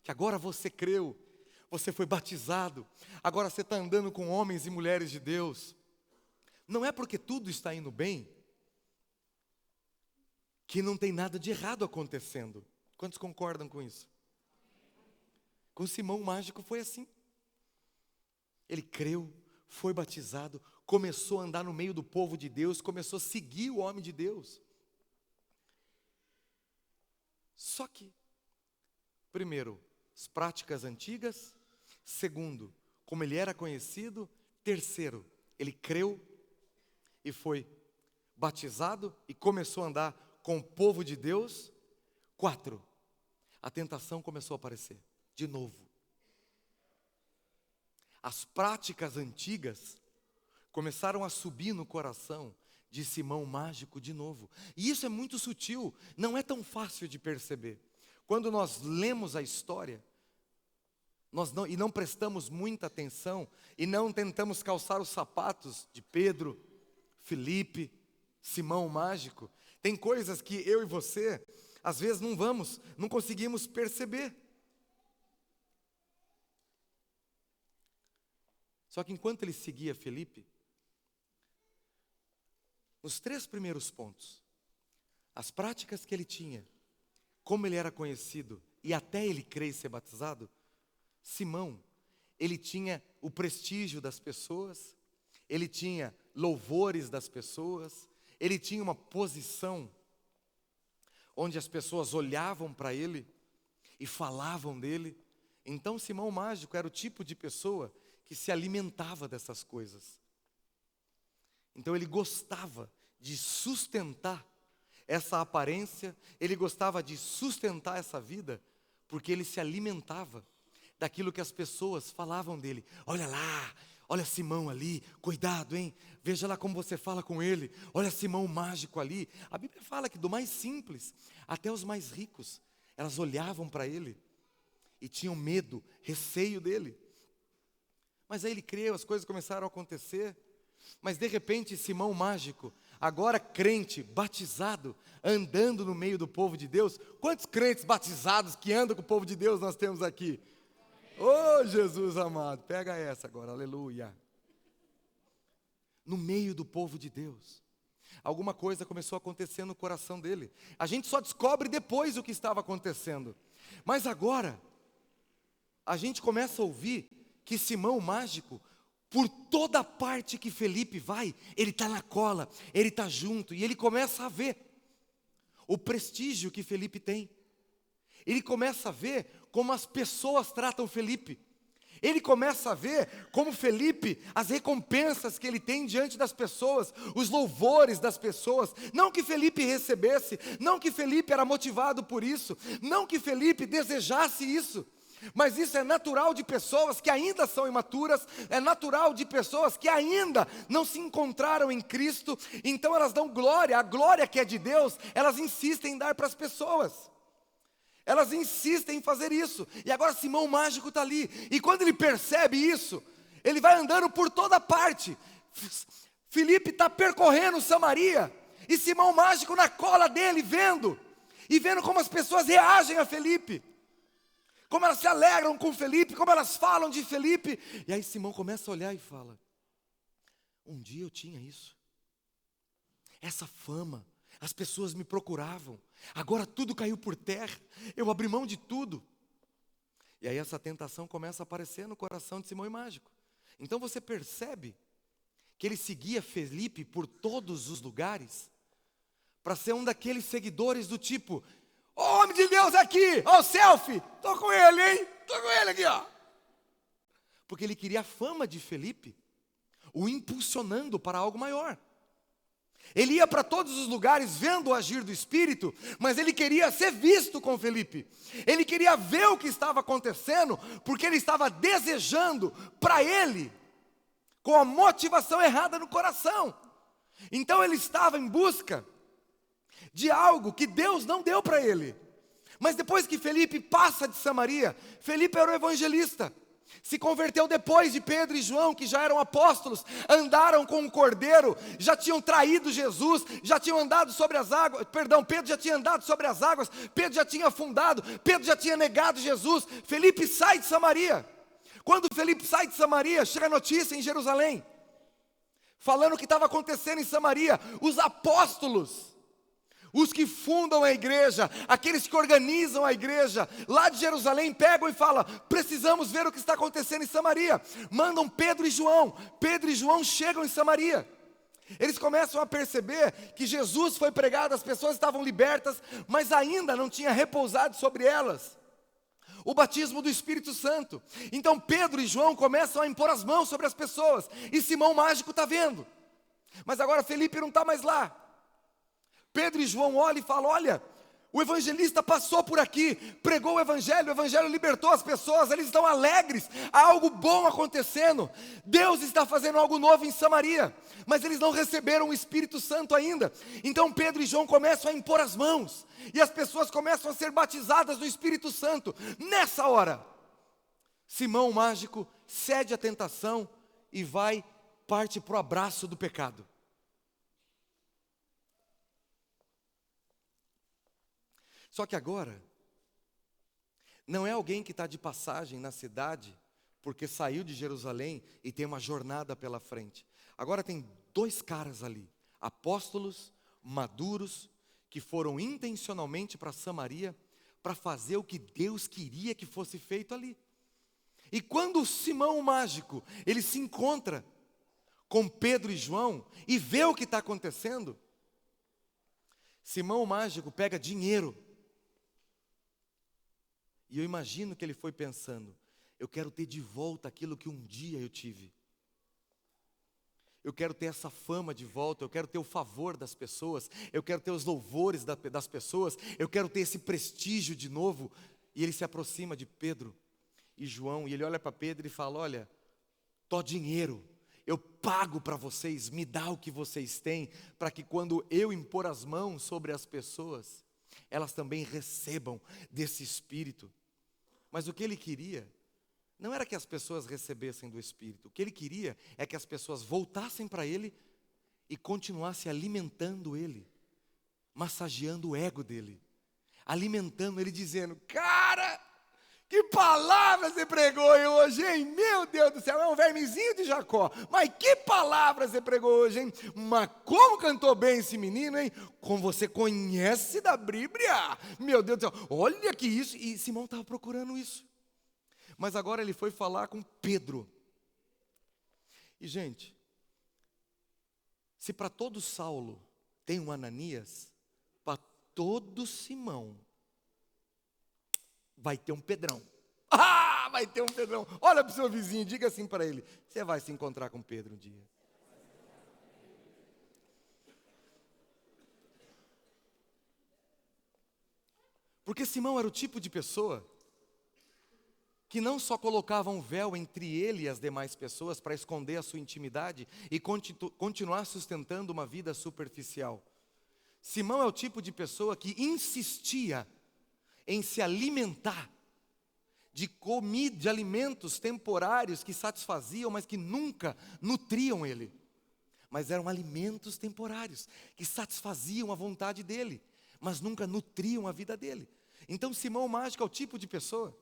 que agora você creu, você foi batizado, agora você está andando com homens e mulheres de Deus. Não é porque tudo está indo bem, que não tem nada de errado acontecendo. Quantos concordam com isso? Com Simão Mágico foi assim. Ele creu, foi batizado, começou a andar no meio do povo de Deus, começou a seguir o homem de Deus. Só que, primeiro, as práticas antigas. Segundo, como ele era conhecido. Terceiro, ele creu e foi batizado e começou a andar com o povo de Deus. 4, a tentação começou a aparecer. De novo, as práticas antigas começaram a subir no coração de Simão Mágico de novo. E isso é muito sutil, não é tão fácil de perceber. Quando nós lemos a história, e não prestamos muita atenção, e não tentamos calçar os sapatos de Pedro, Felipe, Simão Mágico, tem coisas que eu e você, às vezes não conseguimos perceber. Só que enquanto ele seguia Felipe, nos 3 primeiros pontos, as práticas que ele tinha, como ele era conhecido, e até ele crer e ser batizado, Simão, ele tinha o prestígio das pessoas, ele tinha louvores das pessoas, ele tinha uma posição onde as pessoas olhavam para ele e falavam dele. Então Simão Mágico era o tipo de pessoa que se alimentava dessas coisas. Então ele gostava de sustentar essa aparência, ele gostava de sustentar essa vida, porque ele se alimentava daquilo que as pessoas falavam dele. Olha lá, olha Simão ali, cuidado, hein? Veja lá como você fala com ele. Olha Simão Mágico ali. A Bíblia fala que do mais simples até os mais ricos, elas olhavam para ele e tinham medo, receio dele. Mas aí ele creu, as coisas começaram a acontecer. Mas de repente Simão Mágico, agora crente, batizado, andando no meio do povo de Deus. Quantos crentes batizados que andam com o povo de Deus nós temos aqui? Oh, Jesus amado, pega essa agora, aleluia. No meio do povo de Deus. Alguma coisa começou a acontecer no coração dele. A gente só descobre depois o que estava acontecendo. Mas agora, a gente começa a ouvir que Simão o mágico, por toda parte que Felipe vai, ele está na cola, ele está junto, e ele começa a ver o prestígio que Felipe tem. Ele começa a ver como as pessoas tratam Felipe. Ele começa a ver como Felipe, as recompensas que ele tem diante das pessoas, os louvores das pessoas. Não que Felipe recebesse, não que Felipe era motivado por isso, não que Felipe desejasse isso. Mas isso é natural de pessoas que ainda são imaturas, é natural de pessoas que ainda não se encontraram em Cristo, então elas dão glória, a glória que é de Deus, elas insistem em dar para as pessoas. Elas insistem em fazer isso. E agora Simão o mágico está ali, e quando ele percebe isso, ele vai andando por toda parte. Felipe está percorrendo Samaria, e Simão o mágico na cola dele, vendo como as pessoas reagem a Felipe, como elas se alegram com Felipe, como elas falam de Felipe. E aí Simão começa a olhar e fala: um dia eu tinha isso, essa fama, as pessoas me procuravam, agora tudo caiu por terra, eu abri mão de tudo. E aí essa tentação começa a aparecer no coração de Simão o mágico. Então você percebe que ele seguia Felipe por todos os lugares, para ser um daqueles seguidores do tipo: o homem de Deus aqui, ó o selfie, tô com ele, hein? Tô com ele aqui, ó. Porque ele queria a fama de Felipe, o impulsionando para algo maior. Ele ia para todos os lugares vendo o agir do Espírito, mas ele queria ser visto com Felipe. Ele queria ver o que estava acontecendo, porque ele estava desejando para ele, com a motivação errada no coração. Então ele estava em busca de algo que Deus não deu para ele. Mas depois que Felipe passa de Samaria, Felipe era o evangelista. Se converteu depois de Pedro e João, que já eram apóstolos, andaram com o Cordeiro, já tinham traído Jesus, já tinham andado sobre as águas, Pedro já tinha andado sobre as águas, Pedro já tinha afundado, Pedro já tinha negado Jesus. Felipe sai de Samaria. Quando Felipe sai de Samaria, chega a notícia em Jerusalém, falando o que estava acontecendo em Samaria. Os apóstolos, os que fundam a igreja, aqueles que organizam a igreja, lá de Jerusalém, pegam e falam: precisamos ver o que está acontecendo em Samaria. Mandam Pedro e João chegam em Samaria. Eles começam a perceber que Jesus foi pregado, as pessoas estavam libertas, mas ainda não tinha repousado sobre elas o batismo do Espírito Santo. Então Pedro e João começam a impor as mãos sobre as pessoas, e Simão o mágico está vendo. Mas agora Felipe não está mais lá. Pedro e João olham e falam: olha, o evangelista passou por aqui, pregou o evangelho libertou as pessoas, eles estão alegres, há algo bom acontecendo, Deus está fazendo algo novo em Samaria, mas eles não receberam o Espírito Santo ainda. Então Pedro e João começam a impor as mãos, e as pessoas começam a ser batizadas no Espírito Santo. Nessa hora, Simão o mágico cede à tentação e parte para o abraço do pecado. Só que agora, não é alguém que está de passagem na cidade, porque saiu de Jerusalém e tem uma jornada pela frente. Agora tem dois caras ali, apóstolos maduros, que foram intencionalmente para Samaria, para fazer o que Deus queria que fosse feito ali. E quando Simão o mágico, ele se encontra com Pedro e João, e vê o que está acontecendo, Simão o mágico pega dinheiro. E eu imagino que ele foi pensando: eu quero ter de volta aquilo que um dia eu tive. Eu quero ter essa fama de volta, eu quero ter o favor das pessoas, eu quero ter os louvores das pessoas, eu quero ter esse prestígio de novo. E ele se aproxima de Pedro e João, e ele olha para Pedro e fala: olha, tô dinheiro, eu pago para vocês, me dá o que vocês têm, para que quando eu impor as mãos sobre as pessoas, elas também recebam desse Espírito. Mas o que ele queria não era que as pessoas recebessem do Espírito. O que ele queria é que as pessoas voltassem para ele e continuassem alimentando ele, massageando o ego dele, alimentando ele, dizendo: cara, Que palavra você pregou hoje, hein? Meu Deus do céu, é um vermezinho de Jacó. Mas que palavra você pregou hoje, hein? Mas como cantou bem esse menino, hein? Como você conhece da Bíblia. Meu Deus do céu, olha que isso. E Simão estava procurando isso. Mas agora ele foi falar com Pedro. E gente, se para todo Saulo tem um Ananias, para todo Simão vai ter um Pedrão. Ah, vai ter um Pedrão. Olha para o seu vizinho, diga assim para ele: você vai se encontrar com Pedro um dia. Porque Simão era o tipo de pessoa que não só colocava um véu entre ele e as demais pessoas para esconder a sua intimidade e continuar sustentando uma vida superficial. Simão é o tipo de pessoa que insistia em se alimentar de comida, de alimentos temporários que satisfaziam, mas que nunca nutriam ele. Mas eram alimentos temporários que satisfaziam a vontade dele, mas nunca nutriam a vida dele. Então Simão Mágico é o tipo de pessoa,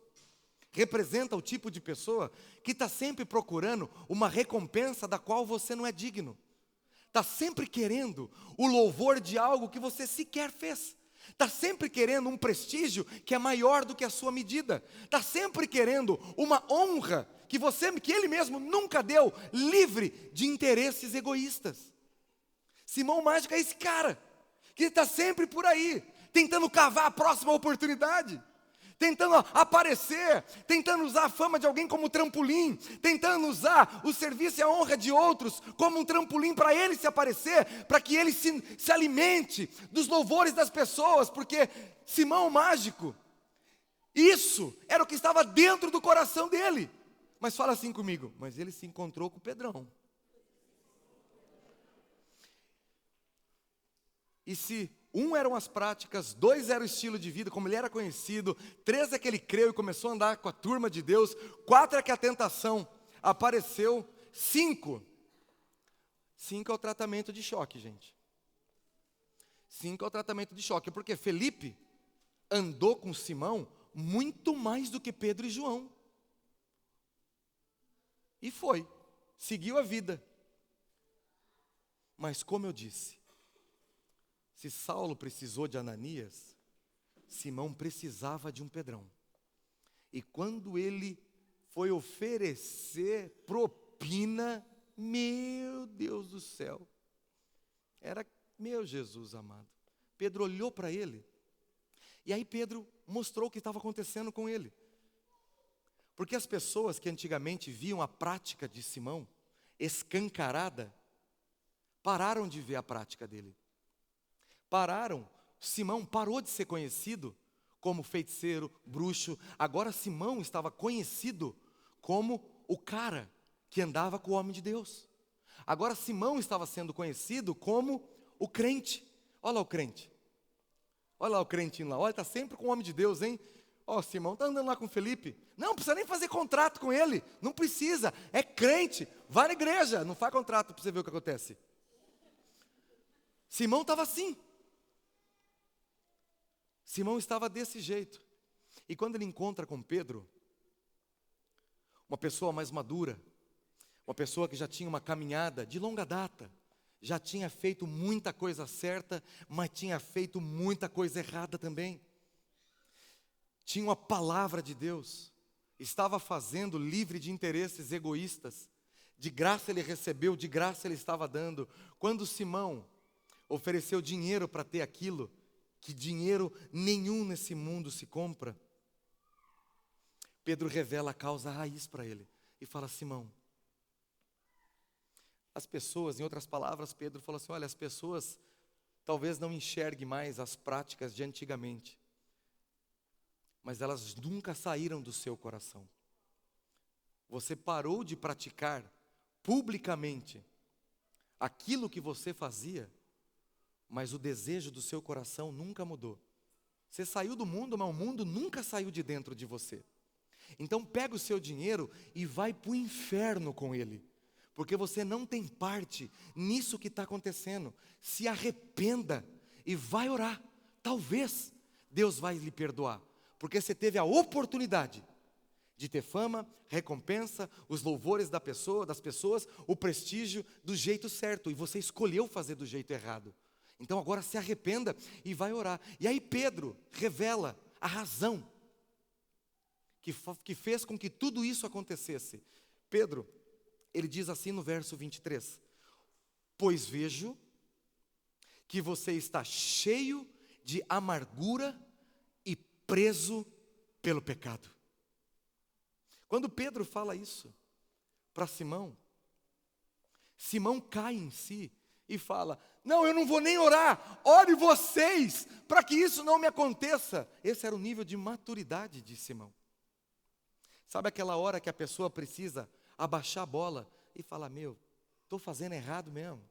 representa o tipo de pessoa que está sempre procurando uma recompensa da qual você não é digno. Está sempre querendo o louvor de algo que você sequer fez. Está sempre querendo um prestígio que é maior do que a sua medida. Está sempre querendo uma honra que ele mesmo nunca deu, livre de interesses egoístas. Simão Mágico é esse cara, que está sempre por aí, tentando cavar a próxima oportunidade, tentando aparecer, tentando usar a fama de alguém como trampolim, tentando usar o serviço e a honra de outros como um trampolim para ele se aparecer, para que ele se alimente dos louvores das pessoas, porque Simão Mágico, isso era o que estava dentro do coração dele. Mas fala assim comigo: mas ele se encontrou com o Pedrão. E se um eram as práticas, 2 era o estilo de vida, como ele era conhecido, 3 é que ele creu e começou a andar com a turma de Deus, 4 é que a tentação apareceu, 5 é o tratamento de choque, gente. 5 é o tratamento de choque, porque Felipe andou com Simão muito mais do que Pedro e João. E foi, seguiu a vida. Mas como eu disse, se Saulo precisou de Ananias, Simão precisava de um Pedrão. E quando ele foi oferecer propina, meu Deus do céu, era meu Jesus amado. Pedro olhou para ele, e aí Pedro mostrou o que estava acontecendo com ele. Porque as pessoas que antigamente viam a prática de Simão escancarada, pararam de ver a prática dele. Simão parou de ser conhecido como feiticeiro, bruxo. Agora Simão estava conhecido como o cara que andava com o homem de Deus. Agora Simão estava sendo conhecido como o crente. Olha lá o crente. Olha lá o crentinho lá. Olha, está sempre com o homem de Deus, hein? Ó, Simão está andando lá com Felipe. Não precisa nem fazer contrato com ele. Não precisa. É crente. Vai na igreja. Não faz contrato para você ver o que acontece. Simão estava assim. Simão estava desse jeito. E quando ele encontra com Pedro, uma pessoa mais madura, uma pessoa que já tinha uma caminhada de longa data, já tinha feito muita coisa certa, mas tinha feito muita coisa errada também. Tinha uma palavra de Deus, estava fazendo livre de interesses egoístas. De graça ele recebeu, de graça ele estava dando. Quando Simão ofereceu dinheiro para ter aquilo, que dinheiro nenhum nesse mundo se compra, Pedro revela a causa raiz para ele e fala: Simão, as pessoas, em outras palavras, Pedro falou assim: olha, as pessoas talvez não enxerguem mais as práticas de antigamente, mas elas nunca saíram do seu coração. Você parou de praticar publicamente aquilo que você fazia, mas o desejo do seu coração nunca mudou. Você saiu do mundo, mas o mundo nunca saiu de dentro de você. Então pega o seu dinheiro e vai para o inferno com ele, porque você não tem parte nisso que está acontecendo. Se arrependa e vai orar. Talvez Deus vai lhe perdoar, porque você teve a oportunidade de ter fama, recompensa, os louvores das pessoas, o prestígio do jeito certo, e você escolheu fazer do jeito errado. Então agora se arrependa e vai orar. E aí Pedro revela a razão que fez com que tudo isso acontecesse. Pedro, ele diz assim no verso 23: pois vejo que você está cheio de amargura e preso pelo pecado. Quando Pedro fala isso para Simão, Simão cai em si e fala: não, eu não vou nem orar, ore vocês, para que isso não me aconteça. Esse era o nível de maturidade de Simão. Sabe aquela hora que a pessoa precisa abaixar a bola e falar: meu, estou fazendo errado mesmo,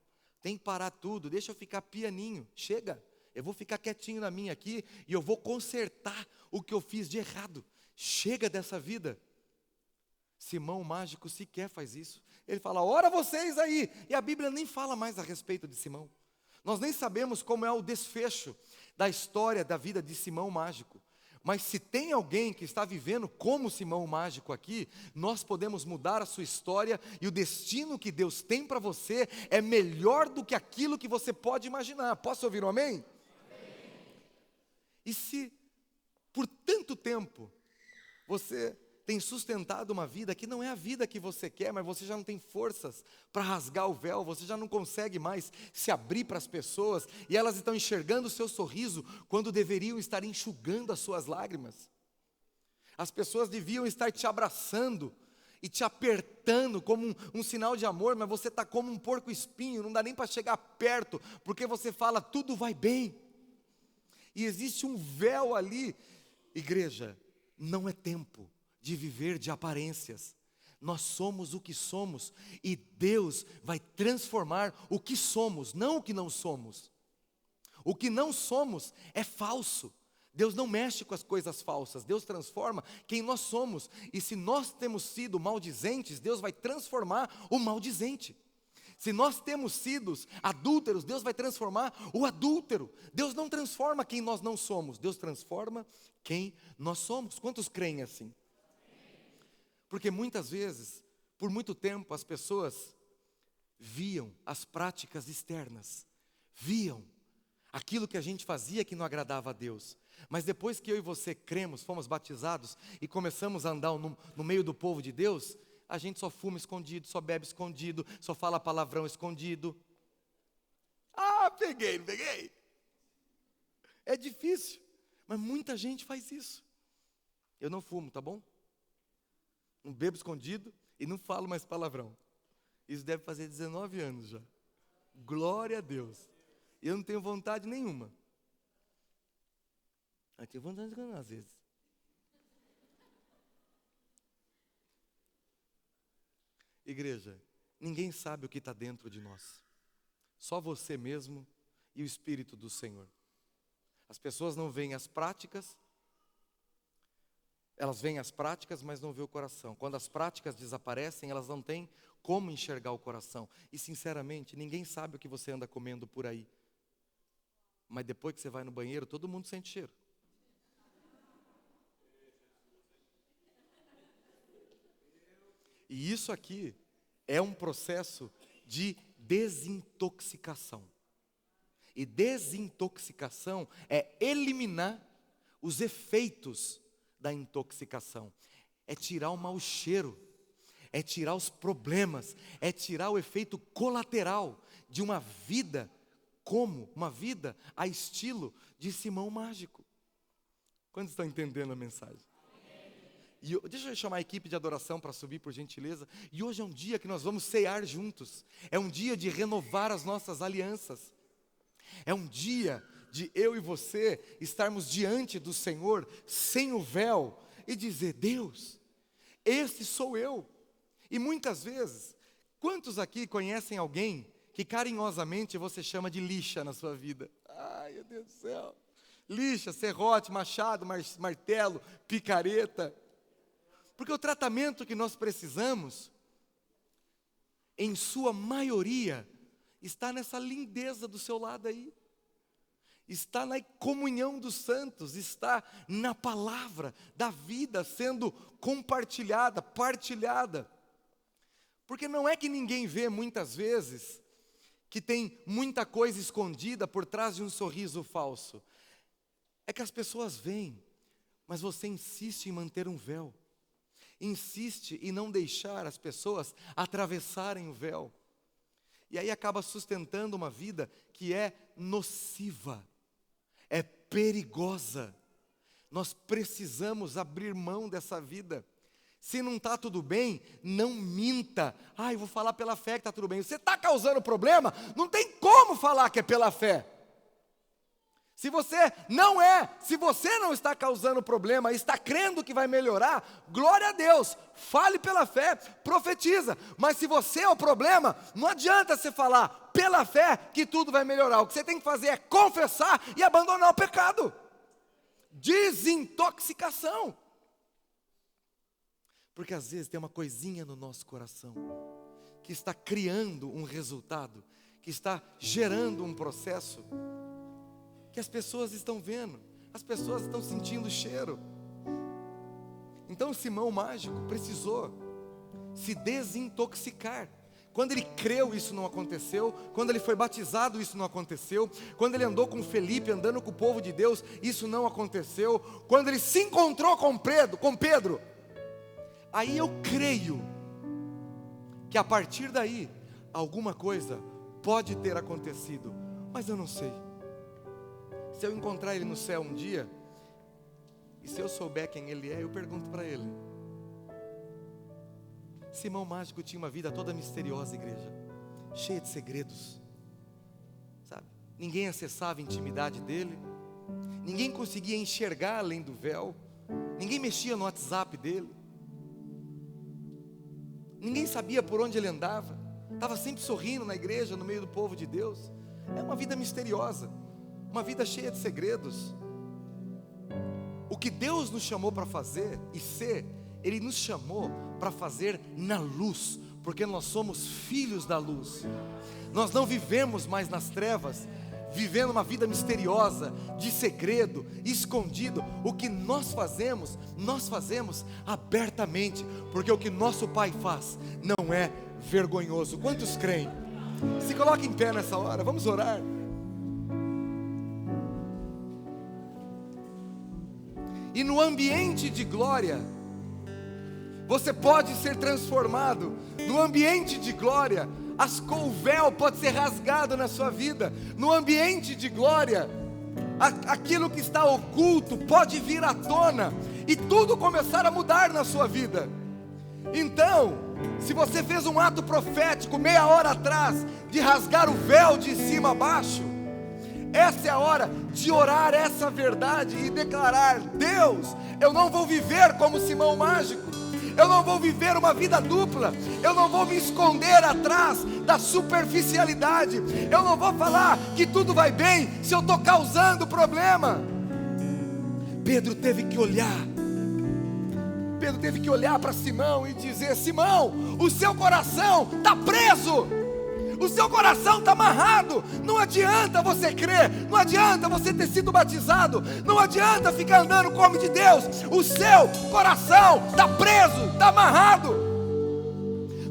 tem que parar tudo, deixa eu ficar pianinho, chega, eu vou ficar quietinho na minha aqui e eu vou consertar o que eu fiz de errado, chega dessa vida. Simão mágico sequer faz isso. Ele fala: ora vocês aí, e a Bíblia nem fala mais a respeito de Simão. Nós nem sabemos como é o desfecho da história da vida de Simão mágico. Mas se tem alguém que está vivendo como Simão mágico aqui, nós podemos mudar a sua história, e o destino que Deus tem para você é melhor do que aquilo que você pode imaginar. Posso ouvir um amém? Amém. E se por tanto tempo você tem sustentado uma vida que não é a vida que você quer, mas você já não tem forças para rasgar o véu, você já não consegue mais se abrir para as pessoas, e elas estão enxergando o seu sorriso, quando deveriam estar enxugando as suas lágrimas. As pessoas deviam estar te abraçando e te apertando como um sinal de amor, mas você está como um porco espinho, não dá nem para chegar perto, porque você fala: tudo vai bem. E existe um véu ali. Igreja, não é tempo de viver de aparências. Nós somos o que somos, e Deus vai transformar o que somos, não o que não somos. O que não somos é falso. Deus não mexe com as coisas falsas, Deus transforma quem nós somos. E se nós temos sido maldizentes, Deus vai transformar o maldizente. Se nós temos sido adúlteros, Deus vai transformar o adúltero. Deus não transforma quem nós não somos, Deus transforma quem nós somos. Quantos creem assim? Porque muitas vezes, por muito tempo, as pessoas viam as práticas externas, viam aquilo que a gente fazia que não agradava a Deus. Mas depois que eu e você cremos, fomos batizados e começamos a andar no meio do povo de Deus, a gente só fuma escondido, só bebe escondido, só fala palavrão escondido. Ah, peguei, não peguei? É difícil, mas muita gente faz isso. Eu não fumo, tá bom? Não bebo escondido e não falo mais palavrão. Isso deve fazer 19 anos já. Glória a Deus. Eu não tenho vontade nenhuma. Eu tenho vontade de enganar às vezes. Igreja, ninguém sabe o que está dentro de nós. Só você mesmo e o Espírito do Senhor. As pessoas não veem as práticas. Elas veem as práticas, mas não veem o coração. Quando as práticas desaparecem, elas não têm como enxergar o coração. E sinceramente, ninguém sabe o que você anda comendo por aí. Mas depois que você vai no banheiro, todo mundo sente cheiro. E isso aqui é um processo de desintoxicação. E desintoxicação é eliminar os efeitos da intoxicação. É tirar o mau cheiro, é tirar os problemas, é tirar o efeito colateral de uma vida como uma vida a estilo de Simão mágico. Quantos estão entendendo a mensagem? E deixa eu chamar a equipe de adoração para subir, por gentileza. E hoje é um dia que nós vamos cear juntos. É um dia de renovar as nossas alianças. É um dia de eu e você estarmos diante do Senhor sem o véu e dizer: Deus, esse sou eu. E muitas vezes, quantos aqui conhecem alguém que carinhosamente você chama de lixa na sua vida? Ai, meu Deus do céu. Lixa, serrote, machado, martelo, picareta. Porque o tratamento que nós precisamos, em sua maioria, está nessa lindeza do seu lado aí. está na comunhão dos santos, está na palavra da vida sendo compartilhada, partilhada. Porque não é que ninguém vê muitas vezes que tem muita coisa escondida por trás de um sorriso falso. É que as pessoas veem, mas você insiste em manter um véu. Insiste em não deixar as pessoas atravessarem o véu. E aí acaba sustentando uma vida que é nociva, é perigosa. Nós precisamos abrir mão dessa vida. Se não está tudo bem, não minta. Eu vou falar pela fé que está tudo bem. Você está causando problema, não tem como falar que é pela fé. Se você não está causando problema, está crendo que vai melhorar, glória a Deus, fale pela fé, profetiza. Mas se você é o problema, não adianta você falar pela fé que tudo vai melhorar. O que você tem que fazer é confessar e abandonar o pecado. Desintoxicação. Porque às vezes tem uma coisinha no nosso coração que está criando um resultado, que está gerando um processo que as pessoas estão vendo, as pessoas estão sentindo o cheiro. Então Simão Mágico precisou se desintoxicar. Quando ele creu, isso não aconteceu. Quando ele foi batizado, isso não aconteceu. Quando ele andou com Felipe, andando com o povo de Deus, isso não aconteceu. Quando ele se encontrou com Pedro, aí eu creio que a partir daí, alguma coisa pode ter acontecido, mas eu não sei. Se eu encontrar ele no céu um dia, e se eu souber quem ele é, eu pergunto para ele. Simão Mágico tinha uma vida toda misteriosa, igreja, cheia de segredos, sabe? Ninguém acessava a intimidade dele, ninguém conseguia enxergar além do véu, ninguém mexia no WhatsApp dele, ninguém sabia por onde ele andava, estava sempre sorrindo na igreja, no meio do povo de Deus. É uma vida misteriosa, uma vida cheia de segredos. O que Deus nos chamou para fazer e ser, Ele nos chamou para fazer na luz, porque nós somos filhos da luz. Nós não vivemos mais nas trevas, vivendo uma vida misteriosa, de segredo, escondido. O que nós fazemos abertamente, porque o que nosso Pai faz não é vergonhoso. Quantos creem? Se coloque em pé nessa hora, vamos orar. E no ambiente de glória, você pode ser transformado. No ambiente de glória, o véu pode ser rasgado na sua vida. No ambiente de glória, aquilo que está oculto pode vir à tona e tudo começar a mudar na sua vida. Então, se você fez um ato profético meia hora atrás, de rasgar o véu de cima a baixo, essa é a hora de orar essa verdade e declarar: Deus, eu não vou viver como Simão Mágico, eu não vou viver uma vida dupla, eu não vou me esconder atrás da superficialidade, eu não vou falar que tudo vai bem se eu estou causando problema. Pedro teve que olhar para Simão e dizer: Simão, o seu coração está preso, o seu coração está amarrado. Não adianta você crer, não adianta você ter sido batizado, não adianta ficar andando como homem de Deus. O seu coração está preso, está amarrado.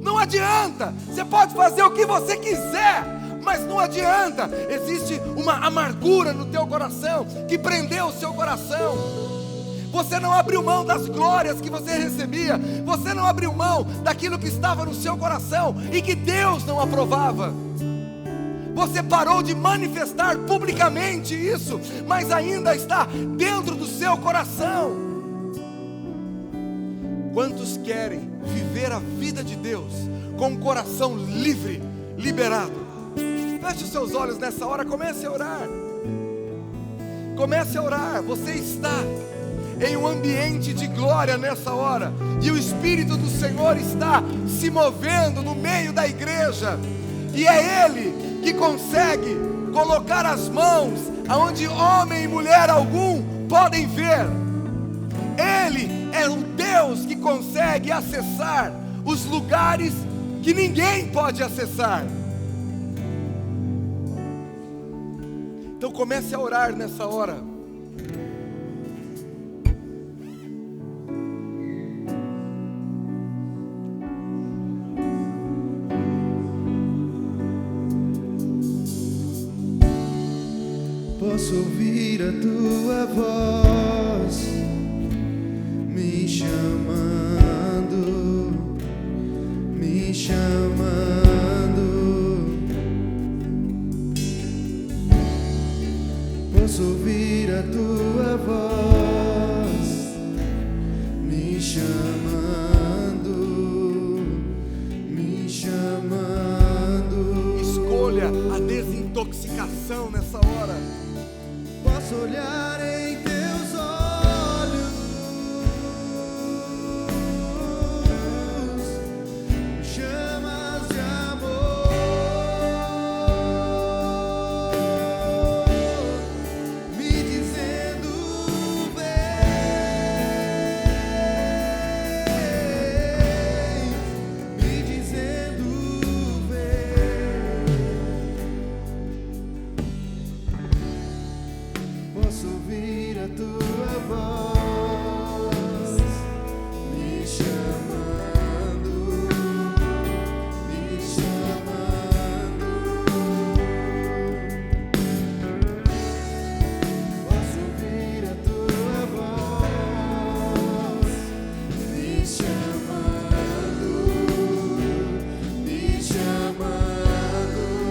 Não adianta, você pode fazer o que você quiser, mas não adianta. Existe uma amargura no teu coração que prendeu o seu coração. Você não abriu mão das glórias que você recebia, você não abriu mão daquilo que estava no seu coração e que Deus não aprovava. Você parou de manifestar publicamente isso, mas ainda está dentro do seu coração. Quantos querem viver a vida de Deus com o coração livre, liberado? Feche os seus olhos nessa hora, comece a orar. Comece a orar. Você está em um ambiente de glória nessa hora, e o Espírito do Senhor está se movendo no meio da igreja, e é Ele que consegue colocar as mãos aonde homem e mulher algum podem ver. Ele é o Deus que consegue acessar os lugares que ninguém pode acessar. Então comece a orar nessa hora. Posso ouvir a tua voz me chamando, me chamando. Posso ouvir a tua voz me chamando, me chamando. Escolha a desintoxicação nessa hora. Posso olhar em teu